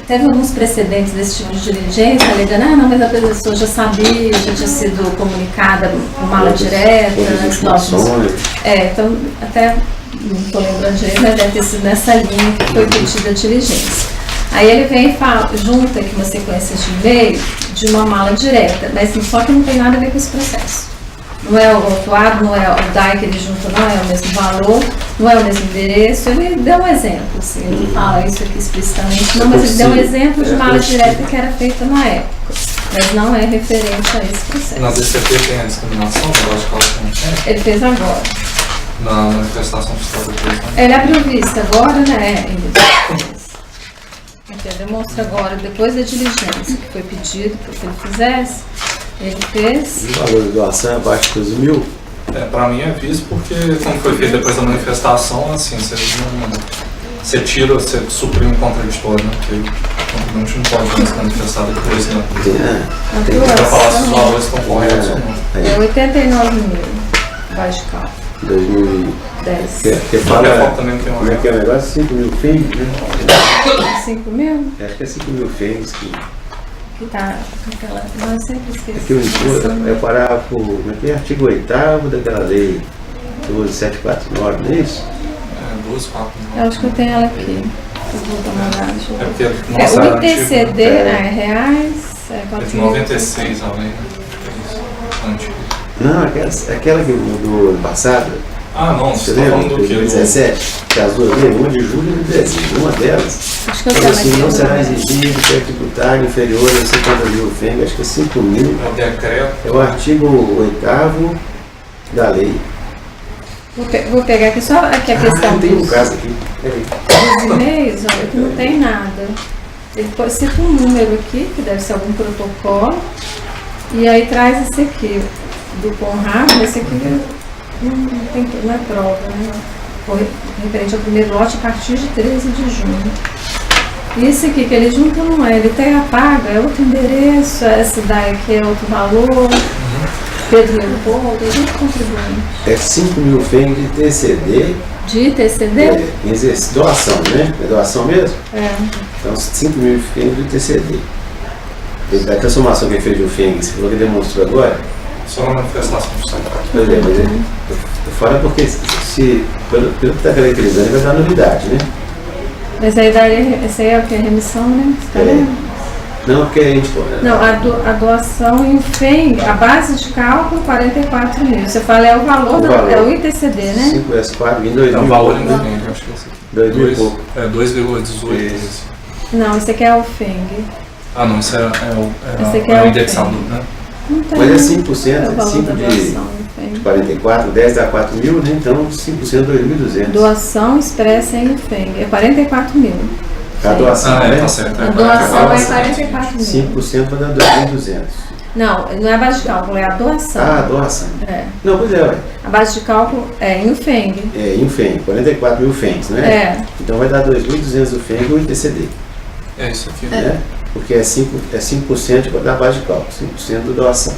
teve alguns precedentes desse tipo de diligência, alegando, não, mas a pessoa já sabia, já tinha sido comunicada por mala direta, então até não estou lembrando direito, mas deve ter sido nessa linha que foi pedida a diligência. Aí ele vem e fala, junta aqui uma sequência de e-mail de uma mala direta, mas só que não tem nada a ver com esse processo. Não é o autuado, não é o DAI que ele junta, não é o mesmo valor, não é o mesmo endereço. Ele deu um exemplo, assim, ele não fala isso aqui explicitamente, não, mas ele deu um exemplo de mala direta que era feita na época, mas não é referente a esse processo. Na DCP tem a discriminação, lógico, ele fez agora. na manifestação fiscal depois, né? Ele abriu vista agora, né? Ele demonstra agora, depois da diligência que foi pedido para que ele fizesse, ele fez. O valor de doação é abaixo de 12 mil? Para mim é visto porque, como foi feito depois da manifestação, assim, você tira, você suprime o contraditório, né? Porque o contribuinte não pode se manifestar depois, né? Tem que falar se os valores estão corretos ou não. É 89 mil, baixo de cálculo. 2010. Que fala, também tem como é que é o negócio? 5 mil FINGs, né? 5 mil? Acho que é 5 mil FINGs que tá com aquela. Não, eu sempre esqueço. Aqui eu parava por. Como é que é? Artigo 8º daquela lei 12749, não é isso? 1249. Eu acho que eu tenho ela aqui. Eu vou dar uma olhada. É porque nossa, o ITCD é reais. É 96 a lei, né? É antigo. Não, aquela que mudou ano passado. Ah, não, você está falando do que? 2017, que as duas leis, uma de julho e de dezembro. Uma delas, acho que eu assim, não será exigido que tributário inferior a 50 mil FENG, acho que é 5 mil. É o decreto. É o artigo 8º da lei. Vou pegar aqui só aqui a questão tem um caso aqui. dos e-mails, olha, que não tem nada. Ele cita um número aqui, que deve ser algum protocolo, e aí traz esse aqui, do Conrado, esse aqui não é prova, né? Foi referente ao primeiro lote a partir de 13 de junho. E esse aqui que ele junta não é, ele tem a paga, é outro endereço, essa daí aqui é outro valor, Pedro Leopoldo, é outro contribuinte. É 5 mil FENG de TCD. De TCD? Doação, né? É doação mesmo? É. Então 5 mil FENG de TCD. A transformação que ele fez de FENG, você falou que demonstrou agora? Só na manifestação fiscal. Pois é, mas eu falo porque pelo que está caracterizando, vai dar novidade, né? Mas aí essa aí é o que? A remissão, né? Você tá vendo? Não, porque a gente... Não, a doação em FEM, a base de cálculo, 44 mil. Você fala, é o valor, é o ITCD, né? 5S4, em 2 mil. É o valor em FENG, eu acho que é esse aqui. 2 mil e pouco. É 2,18. Não, esse aqui é o FENG. Ah, não, esse é o indexado, né? Não tem. Mas é 5%, é o valor 5 da doação de 44, 10 dá 4 mil, né? Então 5% 2.200. Doação expressa em FENG, é 44 mil. A doação, né? Tá certo. A doação é 44 mil. 5% vai dar 2.200. Não, não é a base de cálculo, é a doação. Ah, a doação. É. Não, pois é, ué. A base de cálculo é em FENG. É, em FENG, 44 mil FENGs, né? É. Então vai dar 2.200 do FENG ou ITCD. É isso aqui. Né? Porque é 5% da base de cálculo, 5% da doação.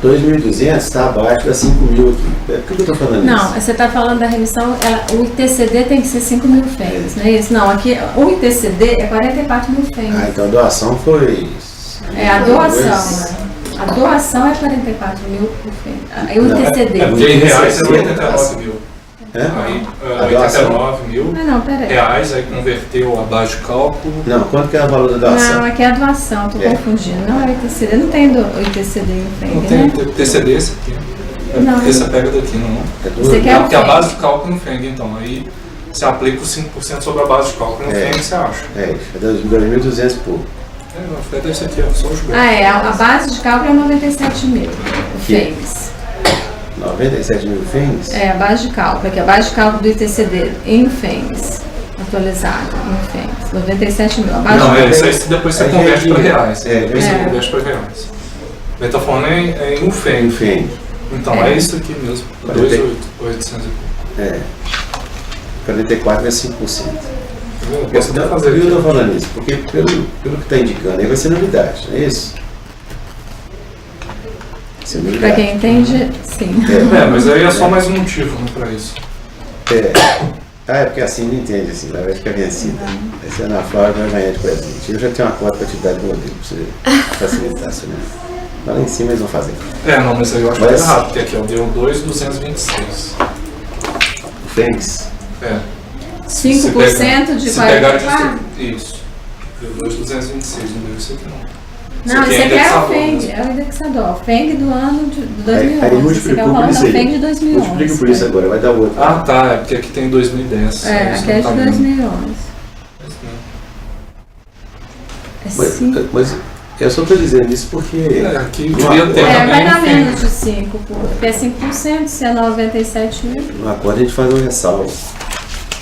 2.200 está abaixo das 5 mil aqui. Por que eu estou falando isso? Não, você está falando da remissão, o ITCD tem que ser 5 mil FENGs, não é isso? Não, aqui o ITCD é 44 mil FENGs. Ah, então a doação foi... É a doação, né? A doação é 44 mil por FENG. Aí o ITCD. É porque em reais é 89 mil. É? Aí, A doação? 89 mil Não, peraí. reais, aí converteu a base de cálculo. Não, quanto que é o valor da doação? Não, aqui é a doação, tô confundindo. Não é o ITCD, não tem o ITCD em Não frente, tem né? TCD esse aqui. Não. Esse pega daqui, não. É do- Você quer Não, o porque a FENG. base de cálculo no FENG, então. Aí você aplica os 5% sobre a base de cálculo no É. FENG, você acha. É 2.200 e pouco. Não, foi desse aqui, ó, só o Gilberto. Ah, é, a base de cálculo é 97 mil, o FENGS. 97 mil FENGs? É, a base de cálculo, aqui, a base de cálculo do ITCD em FENGs, atualizado em FENGs, 97 mil. A base Não, de... é isso aí depois você Aí converte é para dinheiro. reais. É, Depois você é. converte para reais. Ele tá falando em um Em FENG. FENG. Então é isso aqui mesmo, 2.800 e pouco. É. 44 é 5%. Eu posso até Por fazer que eu estou aqui. falando isso? Porque pelo que está indicando, aí vai ser novidade, não é isso? Vai ser Pra novidade. quem entende, sim. É, mas aí é só mais um motivo, né, para isso. É. Ah, é porque assim não entende, assim, lá vai ficar vencida. Aí você na Flórida vai ganhar de presente. Eu já tenho uma conta para te dar de modelo, para você facilitar isso, né? Lá em cima eles vão fazer. É, não, mas aí eu acho que Mas- tá errado, porque aqui ó, deu 2.226. O FENGs, É. 5% de Se pegar 44? isso. Deu 2.226, não deu isso aqui não. Não, aqui esse aqui é o indexador FENG, mesmo. é o indexador. O FENG do ano de aí 2011. Esse aqui é multiplicou o por valor isso do aí. FENG de 2011. Multiplica por isso agora, vai dar outro. Ah, tá, é porque aqui tem 2010. É, isso aqui é não de tá vendo. 2011. É Mas, 5. mas eu só estou dizendo isso porque... É, aqui devia ter É, também. vai dar enfim. menos de 5, porque é 5%, se é 97 mil. No acordo a gente faz um ressalvo.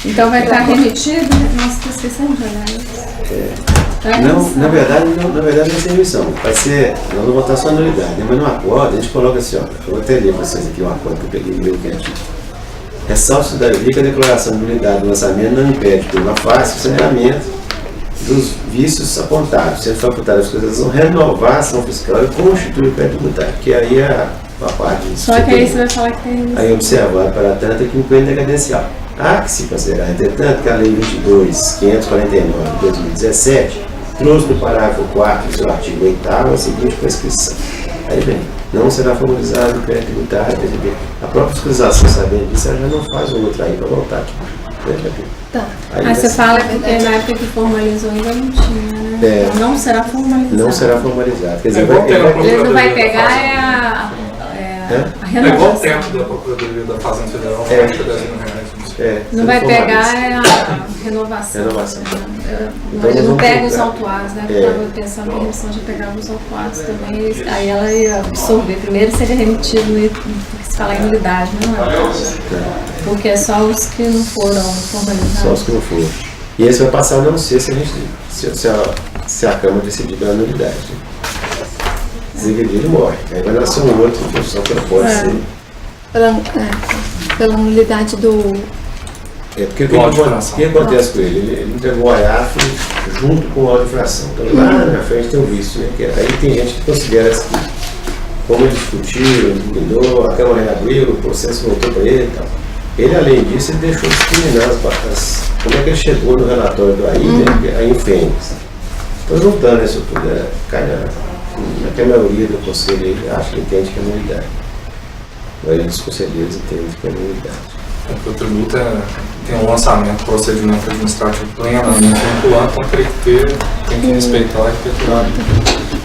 Então vai estar remetido. Nossa, tô esquecendo de olhar isso. Tá Não, remissão. na verdade não vai ser remissão. Vai ser, nós vamos botar só anuidade, né? Mas no acordo a gente coloca assim, ó, eu vou até ler para vocês aqui um acordo que eu peguei meu que é aqui. Ressalve-se da que a declaração de nulidade do lançamento não impede, por uma face, o saneamento dos vícios apontados, sendo facultada a fiscalização, renovar a ação fiscal e constituir o crédito tributário, que aí é a parte de Só que aí você vai falar que tem remissão. aí observar para tanto que o inquérito decadencial. Há que se considerar, entretanto, que a Lei 22.549 de 2017 trouxe no parágrafo 4 do seu artigo 8º a seguinte prescrição. Aí bem, não será formalizado o crédito tributário, quer dizer, a própria fiscalização, sabendo disso, ela já não faz o outro aí para voltar aqui. Tá. Aí você fala que porque na época que formalizou ainda não tinha, né? É. Então não será formalizado. Não será formalizado. Quer dizer, É igual tem na Ele não vai Procuradoria da pegar Fazenda. a É igual o renovação. tempo da Procuradoria da Fazenda Federal, É. acho que é 10 mil reais. Não sei. Não vai pegar a renovação. Renovação. Ele nós não vamos pega os voltar. autuados, né? É. Eu estava pensando em remissão, já pegava os autuados também. Aí ela ia absorver. Primeiro seria remetido, porque se fala em nulidade, não é? Porque é só os que não foram formalizados. Só os que não foram. E esse vai passar a não ser se a gente, se a Câmara decidir pela nulidade. Se dividir, ele morre. Aí vai nascer um outro em função que não pode ser. Pela nulidade do... É porque o Do auto de que infração. acontece com ele? Ele entregou o AIAF junto com o auto de infração. Então lá na frente tem o vício, né? Aí tem gente que considera que, como ele discutiu, ele eliminou, a Câmara reabriu, o processo voltou para ele e tal. Ele, além disso, ele deixou discriminar como é que ele chegou no relatório do AI, né? Aí em Fênix. Estou juntando isso tudo, cai na que a maioria do conselho ele acha que entende que é nulidade. A maioria dos conselheiros entende que é nulidade. Porque o tributo tem um lançamento, procedimento administrativo plenamente vinculante, então tem que respeitar a arquitetura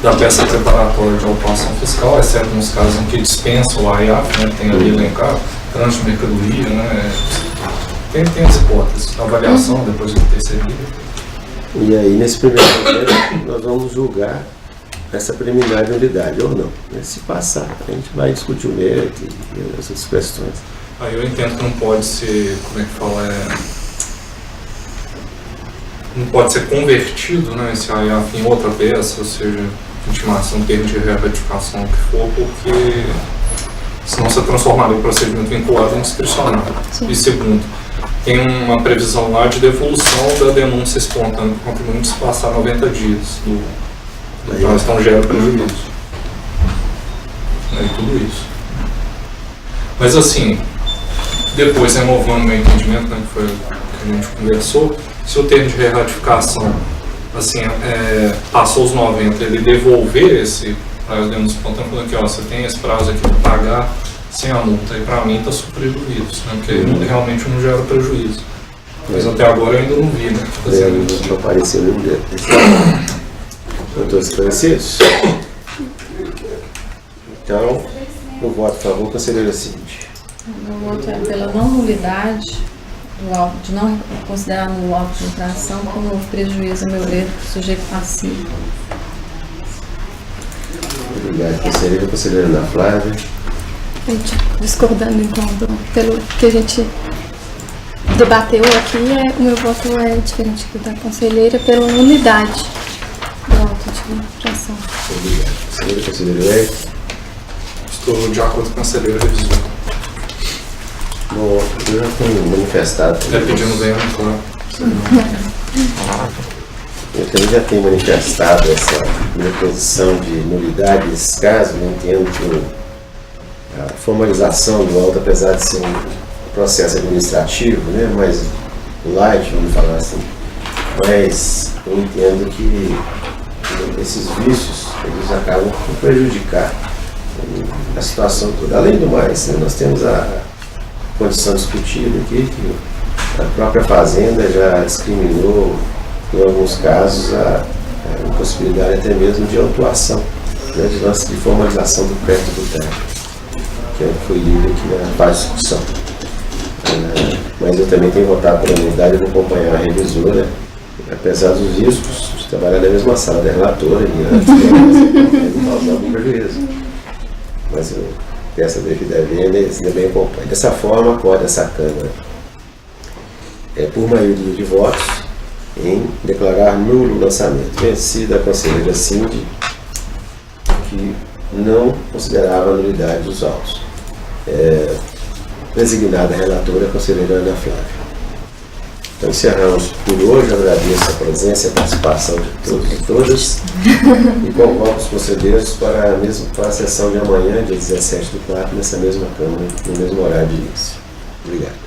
da peça preparatória de autuação fiscal, exceto nos casos em que dispensa o AIAF, né, tem ali elencado, trânsito de mercadoria, né, tem as hipóteses, avaliação depois de ter servido. E aí, nesse primeiro momento, nós vamos julgar essa preliminar de nulidade ou não. Se passar, a gente vai discutir o mérito e essas questões. Aí eu entendo que não pode ser, como é que fala, não pode ser convertido, né, esse AIAF em outra peça, ou seja, intimação, termo de retificação, o que for, porque senão você transformaria o procedimento vinculado em discricionário. E segundo, tem uma previsão lá de devolução da denúncia espontânea do contribuinte se passar 90 dias do prazo, então gera prejuízo. E tudo isso. Mas assim, depois renovando meu entendimento, né, que foi o que a gente conversou, se o termo de ratificação assim, passou os 90, ele devolver esse prazo de denúncia espontânea, falando que ó, você tem esse prazo aqui para pagar, sem a multa. E para mim está suprido isso, né? Porque realmente não gera prejuízo. Mas até agora eu ainda não vi, né? Não apareceu nenhum deles. Estão todos esclarecidos? Então, o voto a favor, conselheira Cindy. O meu voto é pela não nulidade do auto, de não considerar no auto de infração como prejuízo, a meu ver, do sujeito passivo. Obrigado, conselheira. Conselheira Ana Flávia. Gente, discordando então pelo que a gente debateu aqui, o meu voto é diferente do da conselheira pela nulidade do auto de infração. Obrigado. Conselheira Hélio. Estou de acordo com a conselheira revisora. Bom, eu já tenho manifestado. Pedindo bem, claro. Eu também já tenho manifestado essa minha posição de nulidade nesse caso. Eu entendo que a formalização do auto, apesar de ser um processo administrativo, né, mais light, vamos falar assim, mas eu entendo que esses vícios eles acabam por prejudicar a situação toda. Além do mais, né, nós temos a condição discutida aqui que a própria Fazenda já discriminou, em alguns casos, a possibilidade até mesmo de autuação, né, de lance de formalização do crédito do terreno, que é o que foi lido aqui na fase de discussão. Mas eu também tenho votado pela unidade, eu vou acompanhar a revisora, apesar dos riscos de trabalhar na mesma sala da relatora e não causar algum prejuízo. Mas eu peço a devida venda e também acompanho. Dessa forma, acorda essa Câmara, por maioria de votos, em declarar nulo o lançamento. Vencida a conselheira Cindy, que não considerava a nulidade dos autos. Designada a relatora, a conselheira Ana Flávia. Então encerramos por hoje. Eu agradeço a presença e a participação de todos e todas e convoco os conselheiros para a sessão de amanhã, dia 17/4, nessa mesma Câmara, no mesmo horário de início. Obrigado.